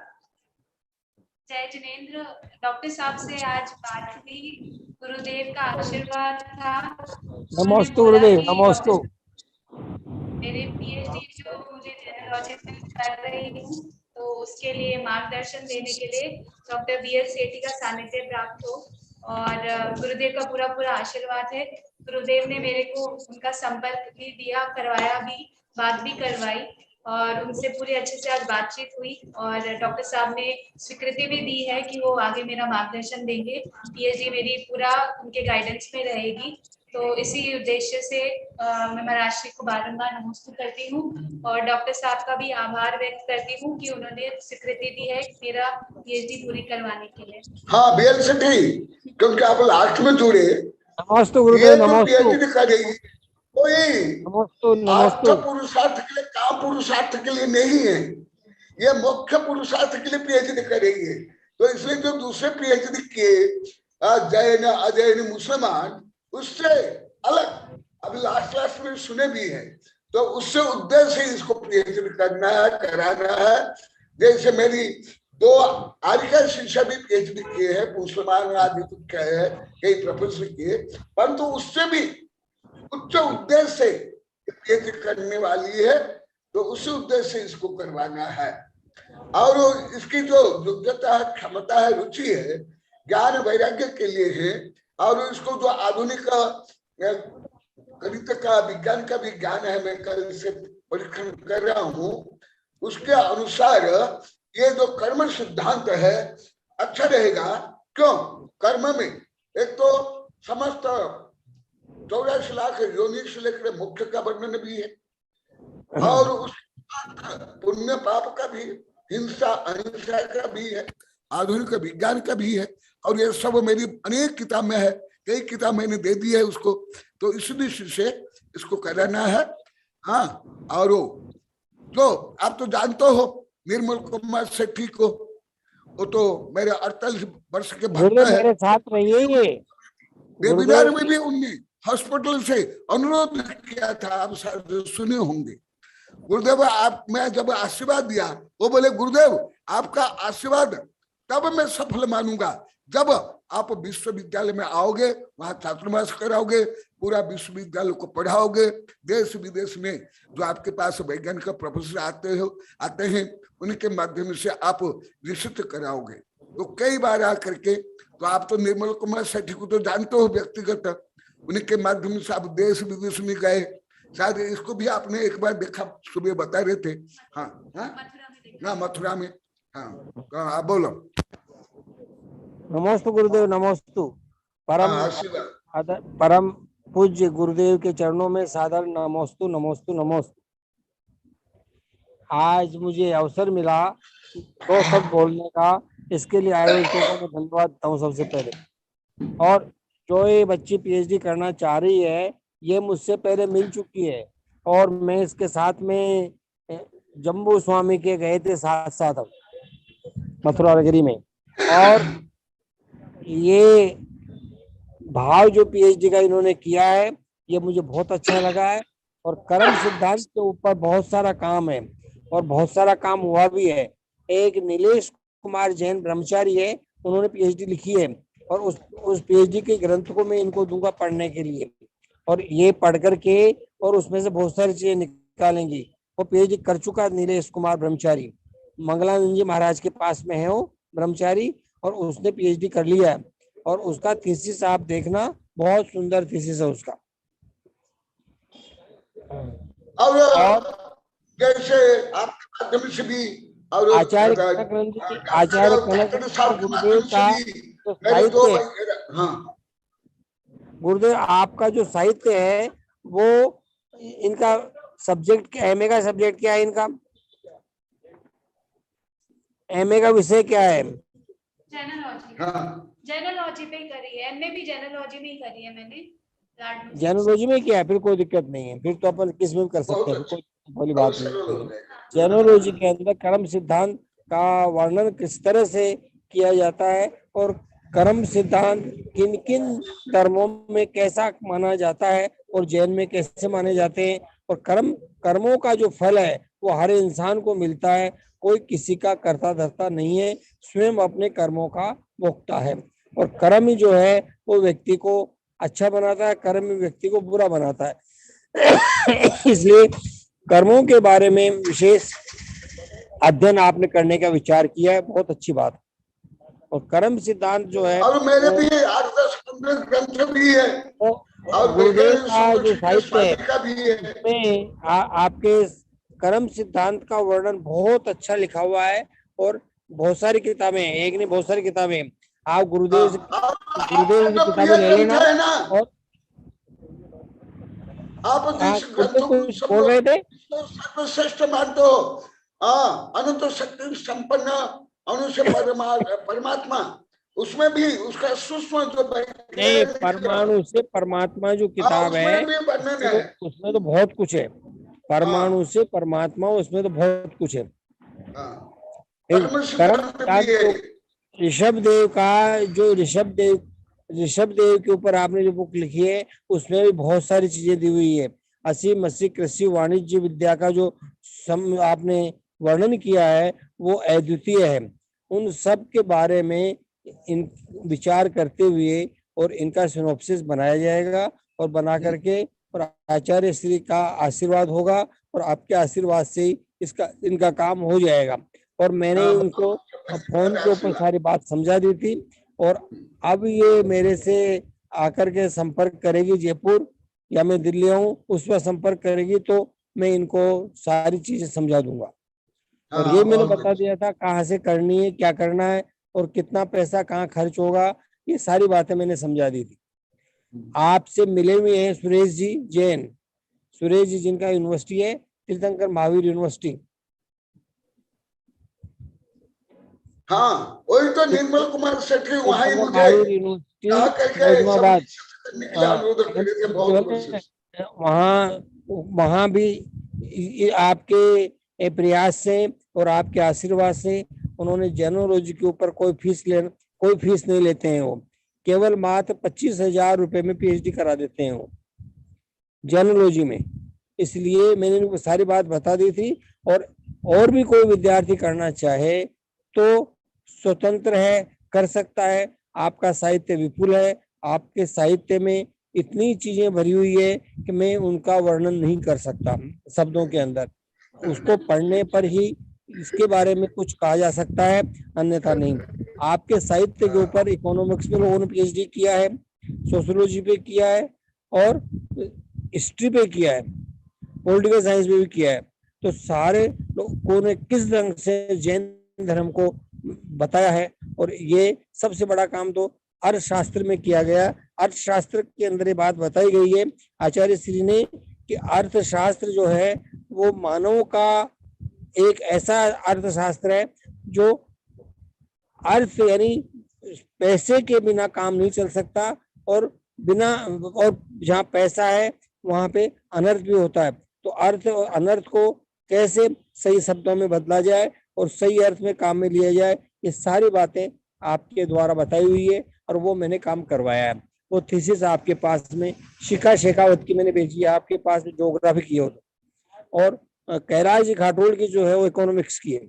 जय जिनेंद्र, डॉक्टर साहब से आज बात हुई, गुरुदेव का आशीर्वाद था। नमस्ते गुरुदेव, नमस्ते। मेरे पीएचडी जो मुझे जेनेलॉजी में कर रही हूँ, तो उसके लिए मार्गदर्शन देने के लिए डॉक्टर बीएल सेठी का सानिध्य प्राप्त हो, और गुरुदेव का पूरा आशीर्वाद है। गुरुदेव ने मेरे को उनका संपर्क भी दिया, करवाया भी, बात भी करवाई, और उनसे पूरी अच्छे से आज बातचीत हुई, और डॉक्टर साहब ने स्वीकृति भी दी है कि वो आगे मेरा मार्गदर्शन देंगे। पीएचडी मेरी पूरा उनके गाइडेंस में रहेगी। तो इसी उद्देश्य से मैं महाराज श्री को बारंबार नमस्ते करती हूँ, और डॉक्टर साहब का भी आभार व्यक्त करती हूँ कि उन्होंने स्वीकृति दी है मेरा पीएचडी पूरी करवाने के लिए। हाँ बीएल सेठी, क्योंकि आप लास्ट में जुड़े, नमस्ते गुरुदेव, नमस्ते। नमस्ते। पुरुषार्थ के लिए, काम पुरुषार्थ के लिए नहीं है, ये मुख्य पुरुषार्थ के लिए पीएचडी करेंगे। तो इसलिए जो दूसरे पीएचडी किए जैन अजैन मुसलमान, उससे अलग अभी लास्ट में सुने भी है, तो उससे उद्देश्य ही इसको पीएचडी करना है, कराना है। जैसे मेरी 2 आर्य शिक्षा भी पीएचडी किए हैं, मुसलमान आदि कई प्रोफेसर किए, परंतु उससे भी उच्च उद्देश्य से पीएचडी करने वाली है, तो उसी उद्देश्य से इसको करवाना है। और इसकी जो योग्यता है, क्षमता है, रुचि है, ज्ञान वैराग्य के लिए है, और इसको जो आधुनिक गणित का, विज्ञान का भी ज्ञान है, मैं कल से परीक्षण कर रहा हूँ, उसके अनुसार ये जो कर्म सिद्धांत है अच्छा रहेगा। क्यों? कर्म में एक तो समस्त 84 लाख योनि से लेकर मोक्ष का वर्णन भी है, और उस पुण्य पाप का भी, हिंसा अहिंसा का भी है, आधुनिक विज्ञान का भी है, और ये सब मेरी अनेक किताब में है, कई किताब मैंने दे दी है उसको। तो इस दृष्टि से इसको कराना है। हाँ, और जो आप तो जानते हो निर्मल कुमार सेठी को, वो तो मेरे 48 वर्ष के भक्त है, मेरे साथ रहिए। वेबिनार में भी उनने हॉस्पिटल से अनुरोध किया था, आप शायद सुने होंगे। गुरुदेव आप, मैं जब आशीर्वाद दिया, वो बोले गुरुदेव आपका आशीर्वाद तब मैं सफल मानूंगा जब आप विश्वविद्यालय में आओगे, वहां छात्रावास कराओगे, पूरा विश्वविद्यालय को पढ़ाओगे, देश विदेश में जो आपके पास वैज्ञानिक प्रोफेसर आते हैं उनके माध्यम से आप रिसर्च कराओगे। तो कई बार आकर के, तो आप तो निर्मल कुमार सेठी को तो जानते हो व्यक्तिगत, उनके माध्यम से आप देश विदेश में गए, शायद इसको भी आपने एक बार देखा, सुबह बता रहे थे। हाँ, मथुरा में। हाँ, आप बोलो। नमस्ते गुरुदेव, नमस्ते। परम पूज्य गुरुदेव के चरणों में सादर नमस्ते, नमस्ते, नमस्ते। आज मुझे अवसर मिला 2 शब्द बोलने का, इसके लिए आयोजकों को मैं धन्यवाद देता हूँ सबसे पहले। और जो ये बच्ची पीएचडी करना चाह रही है, ये मुझसे पहले मिल चुकी है, और मैं इसके साथ में जम्बू स्वामी के गए थे साथ हम मथुरा नगरी में। और ये भाव जो पीएचडी का इन्होंने किया है, ये मुझे बहुत अच्छा लगा है। और कर्म सिद्धांत के ऊपर बहुत सारा काम है, और बहुत सारा काम हुआ भी है। एक नीलेश कुमार जैन ब्रह्मचारी है, उन्होंने पीएचडी लिखी है, और उस पीएचडी के ग्रंथ को मैं इनको दूंगा पढ़ने के लिए, और ये पढ़ करके और उसमें से बहुत सारी चीजें निकालेंगी। वो पीएचडी कर चुका नीलेश कुमार ब्रह्मचारी, मंगलानंद जी महाराज के पास में है वो ब्रह्मचारी, और उसने पीएचडी कर लिया है, और उसका थीसिस आप देखना, बहुत सुंदर थीसिस है उसका। और जैसे आपके माध्यम से भी और आचार्य कनकानंद जी, आचार्य कनकानंद गुरुदेव का जो साहित्य है, हाँ गुरुदेव आपका जो साहित्य है वो, इनका सब्जेक्ट, एमए का सब्जेक्ट क्या है इनका? एमए का विषय क्या है? जेनोलॉजी। हाँ जेनोलॉजी पे ही करी है, एमए भी जेनोलॉजी में ही करी है मैंने। जेनोलॉजी में क्या है? फिर कोई दिक्कत नहीं है, फिर तो अपन किस में भी कर सकते हैं, कोई बड़ी बात नहीं है। जेनोलॉजी के अंदर कर्म सिद्धांत का वर्णन किस तरह से किया जाता है, और कर्म सिद्धांत किन किन धर्मों में कैसा माना जाता है, और जैन में कैसे माने जाते हैं, और कर्मों का जो फल है वो हर इंसान को मिलता है, कोई किसी का करता धरता नहीं है, स्वयं अपने कर्मों का भोगता है। और कर्म ही जो है वो व्यक्ति को अच्छा बनाता है, कर्म ही व्यक्ति को बुरा बनाता है। इसलिए कर्मों के बारे में विशेष अध्ययन आपने करने का विचार किया है, बहुत अच्छी बात। और कर्म सिद्धांत जो है, और मेरे भी 8-10 ग्रंथ भी है, और गुरुदेव का जो साहित्य है का भी है। में आपके कर्म सिद्धांत का वर्णन बहुत अच्छा लिखा हुआ है, और बहुत सारी किताबें, एक नहीं बहुत सारी किताबें। आप गुरुदेव से किताबें ले लेना। और आप जिस ग्रंथों को बोल रहे थे, सर्वश्रेष्ठ मानते हो, अनंत शक्ति संपन्न अनुष्य परमात्मा, उसमें भी उसका सूक्ष्म जो नहीं, परमाणु से परमात्मा जो किताब है उसमें तो बहुत कुछ है। परमाणु से परमात्मा, उसमें तो बहुत कुछ है। ऋषभ देव का जो ऋषभ देव के ऊपर आपने जो बुक लिखी है उसमें भी बहुत सारी चीजें दी हुई है। 80 कृषि वाणिज्य विद्या का जो आपने वर्णन किया है वो अद्वितीय है। उन सब के बारे में इन विचार करते हुए और इनका सिनॉप्सिस बनाया जाएगा, और बना करके और आचार्य श्री का आशीर्वाद होगा, और आपके आशीर्वाद से इनका काम हो जाएगा। और मैंने इनको फोन के ऊपर सारी बात समझा दी थी, और अब ये मेरे से आकर के संपर्क करेगी जयपुर, या मैं दिल्ली हूँ उस पर संपर्क करेगी, तो मैं इनको सारी चीजें समझा दूंगा। और ये मैंने बता दिया था कहाँ से करनी है, क्या करना है, और कितना पैसा कहाँ खर्च होगा, ये सारी बातें मैंने समझा दी थी। आपसे मिले हुए हैं सुरेश जी जैन, सुरेश जी जिनका यूनिवर्सिटी है तीर्थंकर महावीर यूनिवर्सिटी। हाँ, वही तो निर्मल कुमार सेठी, वहाँ ही मुझे यूनिवर्सिटी औरंगाबाद, वहाँ भी आपके प्रयास से और आपके आशीर्वाद से उन्होंने जेनोलॉजी के ऊपर कोई फीस नहीं लेते हैं। वो केवल मात्र 25,000 रुपए में पीएचडी करा देते हैं वो जेनोलॉजी में। इसलिए मैंने इनको सारी बात बता दी थी। और भी कोई विद्यार्थी करना चाहे तो स्वतंत्र है, कर सकता है। आपका साहित्य विपुल है, आपके साहित्य में इतनी चीजें भरी हुई है कि मैं उनका वर्णन नहीं कर सकता शब्दों के अंदर। उसको पढ़ने पर ही इसके बारे में कुछ कहा जा सकता है, अन्यथा नहीं। आपके साहित्य के ऊपर इकोनॉमिक्स में लोगों ने पीएचडी किया है, सोशियोलॉजी पे किया है, और हिस्ट्री पे किया है, पॉलिटिकल साइंस में भी किया है। तो सारे लोगों ने किस ढंग से जैन धर्म को बताया है। और ये सबसे बड़ा काम तो अर्थशास्त्र में किया गया। अर्थशास्त्र के अंदर ये बात बताई गई है आचार्य श्री ने कि अर्थशास्त्र जो है वो मानव का एक ऐसा अर्थशास्त्र है जो अर्थ यानी पैसे के बिना काम नहीं चल सकता, और जहाँ पैसा है वहां पे अनर्थ भी होता है। तो अर्थ और अनर्थ को कैसे सही शब्दों में बदला जाए और सही अर्थ में काम में लिया जाए, ये सारी बातें आपके द्वारा बताई हुई है, और वो मैंने काम करवाया है। वो थीसिस आपके पास में शिखा शेखावत की मैंने भेजी है, आपके पास में ज्योग्राफी की हो, और कैलाश घाटोल की जो है वो इकोनॉमिक्स की है।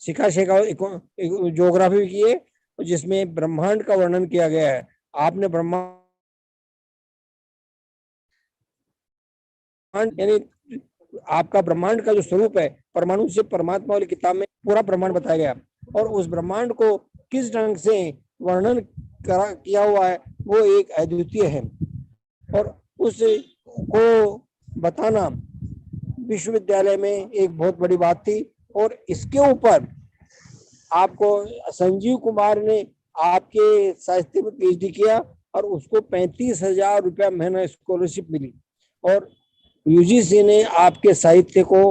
शिखा शेखा ज्योग्राफी की है, जिसमें ब्रह्मांड का वर्णन किया गया है। आपने ब्रह्मांड यानी आपका ब्रह्मांड का जो स्वरूप है, परमाणु से परमात्मा वाली किताब में पूरा ब्रह्मांड बताया गया, और उस ब्रह्मांड को किस ढंग से वर्णन किया हुआ है वो एक अद्वितीय है, और उसको बताना विश्वविद्यालय में एक बहुत बड़ी बात थी। और इसके ऊपर आपको संजीव कुमार ने आपके साहित्य में पीएचडी किया और उसको 35,000 रुपया महीना स्कॉलरशिप मिली, और यूजीसी ने आपके साहित्य को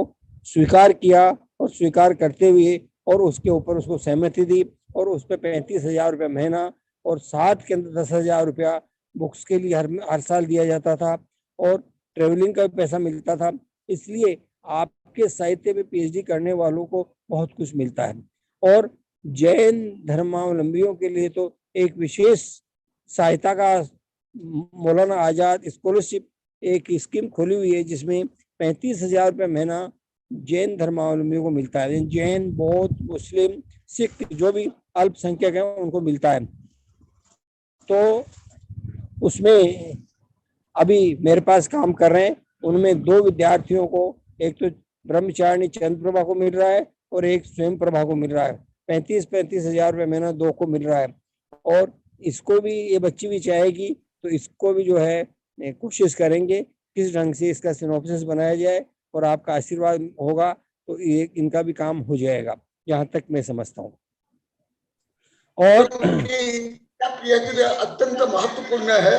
स्वीकार किया, और स्वीकार करते हुए और उसके ऊपर उसको सहमति दी, और उस पर 35,000 रुपया महीना और साथ के अंदर 10,000 रुपया बुक्स के लिए हर साल दिया जाता था, और ट्रेवलिंग का भी पैसा मिलता था। इसलिए आपके साहित्य में पीएचडी करने वालों को बहुत कुछ मिलता है। और जैन धर्मावलंबियों के लिए तो एक विशेष सहायता का मौलाना आजाद स्कॉलरशिप एक स्कीम खोली हुई है, जिसमें 35,000 रुपये महीना जैन धर्मावलंबियों को मिलता है। जैन, बौद्ध, मुस्लिम, सिख जो भी अल्पसंख्यक है उनको मिलता है। तो उसमें अभी मेरे पास काम कर रहे हैं, उनमें 2 विद्यार्थियों को, एक तो ब्रह्मचारिणी चंद्र प्रभा को मिल रहा है और एक स्वयं प्रभा को मिल रहा है। 35,000 रुपये महीना 2 को मिल रहा है। और इसको भी, ये बच्ची भी चाहेगी तो इसको भी जो है कोशिश करेंगे किस ढंग से इसका सिनॉप्सिस बनाया जाए, और आपका आशीर्वाद होगा तो ये इनका भी काम हो जाएगा, जहां तक मैं समझता हूँ। और पीएचडी अत्यंत महत्वपूर्ण है।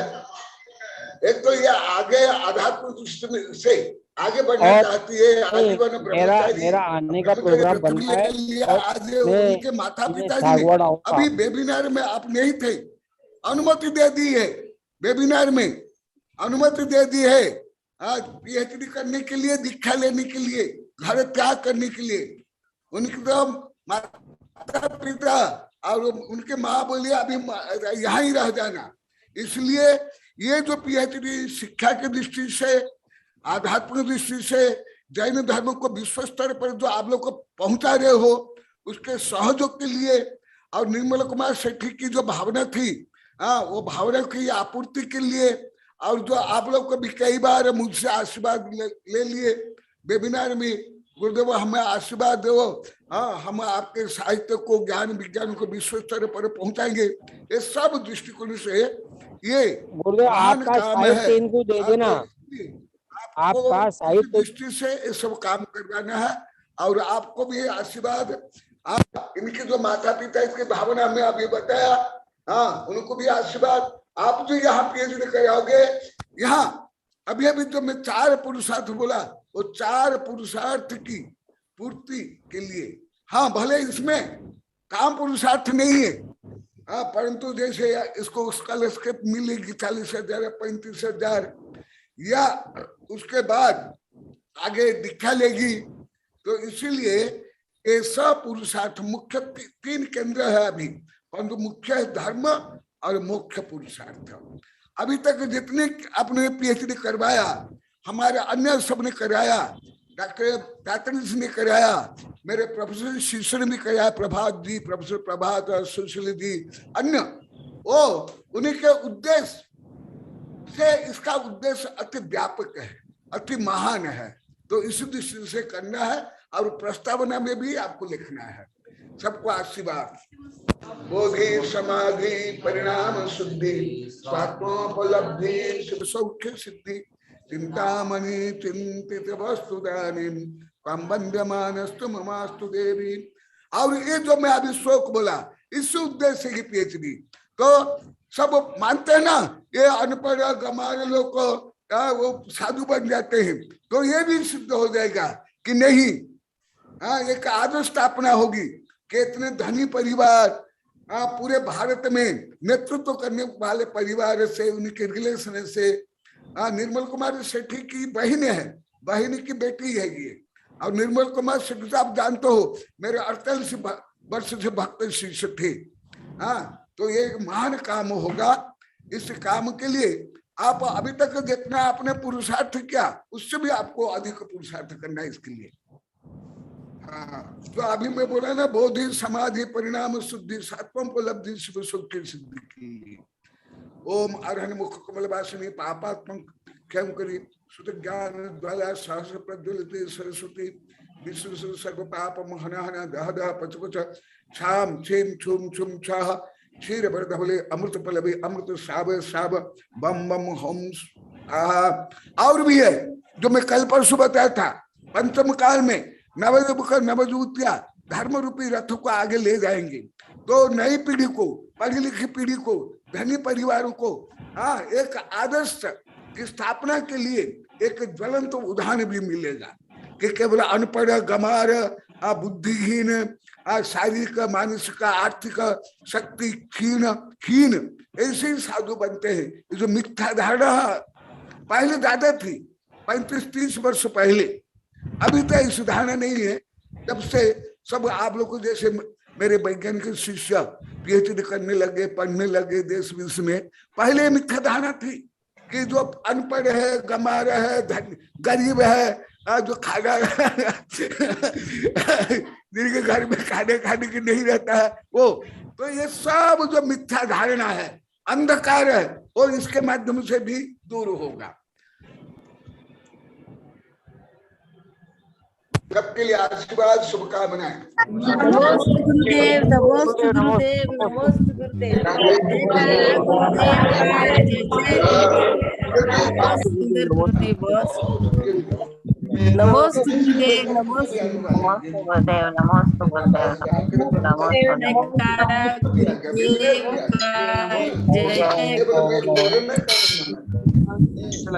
एक तो ये आगे आध्यात्म दृष्टि से आगे बढ़ना चाहती है, आजीवन ब्रह्मचारी। मेरा आने का प्रोग्राम बन रहा है, आज उनके माता पिता जी ने अभी वेबिनार में आप नहीं थे, अनुमति दे दी है, वेबिनार में अनुमति दे दी है आज पीएचडी करने के लिए, दीक्षा लेने के लिए, घर त्याग करने के लिए। उनके तो माता पिता और उनके माँ बोलिए अभी यहाँ ही रह जाना। इसलिए ये जो पीएचडी शिक्षा की दृष्टि से, आध्यात्मिक दृष्टि से जैन धर्म को विश्व स्तर पर जो आप लोग को पहुंचा रहे हो, उसके सहयोग के लिए, और निर्मल कुमार सेठी की जो भावना थी, वो भावना की आपूर्ति के लिए, और जो आप लोग को भी कई बार मुझसे आशीर्वाद ले लिए वेबिनार में, गुरुदेव हमें आशीर्वाद दो, हम आपके साहित्य को, ज्ञान विज्ञान को विश्व स्तर पर पहुंचाएंगे। ये सब दृष्टिकोण से ये गुरुदेव आपका साहित्य इनको दे देना, आपका साहित्य दृष्टि से ये सब काम करवाना है। और आपको भी आशीर्वाद, इनके जो माता पिता इसकी भावना में अभी बताया, उनको भी आशीर्वाद। आप जो यहाँ पीएचडी कराओगे, यहाँ अभी अभी जो मैं 4 पुरुषार्थ बोला, वो 4 पुरुषार्थ की पूर्ति के लिए, भले इसमें काम पुरुषार्थ नहीं है, परंतु जैसे इसको स्कॉलरशिप मिलेगी 40,000 या 35,000, या उसके बाद आगे दीक्षा लेगी, तो इसीलिए ये सब पुरुषार्थ मुख्य 3 केंद्र है अभी, परंतु मुख्य धर्म और मुख्य पुरुषार्थ। अभी तक जितने आपने पीएचडी करवाया, हमारे अन्य सब ने कराया, डॉक्टर पैतरिस ने कराया, मेरे प्रोफेसर शिष्य ने भी कराया, प्रभात जी, प्रोफेसर प्रभात और सुशील जी, अन्य, वो उन्हीं के उद्देश्य से, इसका उद्देश्य अति व्यापक है, अति महान है, तो इस दृष्टि से करना है। और प्रस्तावना में भी आपको लिखना है। सबको आशीर्वाद। बोधि समाधि परिणाम शुद्धि स्वात्मोपलब्धि शुभ सौख्य सिद्धि चिंतामणि चिंतित वस्तुदानी कम बंध्यमानस्तु ममास्तु देवी। और ये जो मैं अभी श्लोक बोला, इस उद्देश्य की पीएचडी, तो सब मानते हैं ना, ये अनपढ़ गमार लोग को वो साधु बन जाते हैं, तो ये भी सिद्ध हो जाएगा कि नहीं, एक आदर्श स्थापना होगी कि इतने धनी परिवार, पूरे भारत में नेतृत्व करने वाले परिवार से, उनके रिलेशन से, निर्मल कुमार सेठी की बहन है, बहन की बेटी है ये, और निर्मल कुमार सेठी आप जानते हो मेरे 48 वर्ष से भक्त शिष्य थे। तो ये एक महान काम होगा। इस काम के लिए आप अभी तक जितना आपने पुरुषार्थ किया, उससे भी आपको अधिक पुरुषार्थ करना है इसके लिए। हाँ, तो अभी मैं बोला ना, बोधि समाधि परिणाम शुद्धि सात्वम उपलब्धि शिव सुख की सिद्धि की। ओम अरहन मुख कमल वासिनी पापात्म क्षम करी सुत ज्ञान ज्वाला सहस्र प्रज्वलित सरस्वती विश्व सर्व पाप हन हन दह दह पच पच छाम छीम छुम छुम छाह क्षीर बरधवले अमृत पलवे अमृत साव साव बम बम होम आहा। और भी है जो मैं कल परसों बताया था, पंचम काल में नवजूतिया धर्म रूपी रथ को आगे ले जाएंगे, तो नई पीढ़ी को, पढ़ी लिखी पीढ़ी को, धनी परिवारों को एक आदर्श की स्थापना के लिए एक ज्वलंत उदाहरण भी मिलेगा कि केवल अनपढ़ गमार बुद्धिहीन शारीरिक मानसिक आर्थिक शक्ति क्षीण ऐसे ही साधु बनते हैं। ये जो मिथ्या धारणा पहले ज्यादा थी, 35-30 वर्ष पहले, अभी तो ऐसी धारणा नहीं है। जब से सब आप लोग को, जैसे मेरे वैज्ञानिक शिष्य पीएचडी करने लगे, पढ़ने लगे देश विदेश में, पहले मिथ्या धारणा थी कि जो अनपढ़ है, गंवार है, गरीब है, जो खाना जिनके घर में खाने की नहीं रहता है वो, तो ये सब जो मिथ्या धारणा है, अंधकार है, और इसके माध्यम से भी दूर होगा। सबके लिए आशीर्वाद शुभकामनाएं। नमोस्तु गुरुदेव, नमोस्तु गुरुदेव, नमोस्तु गुरुदेव। नमोस्तु गुरुदेव, नमोस्तु गुरुदेव, नमोस्तु गुरुदेव, नमोस्तु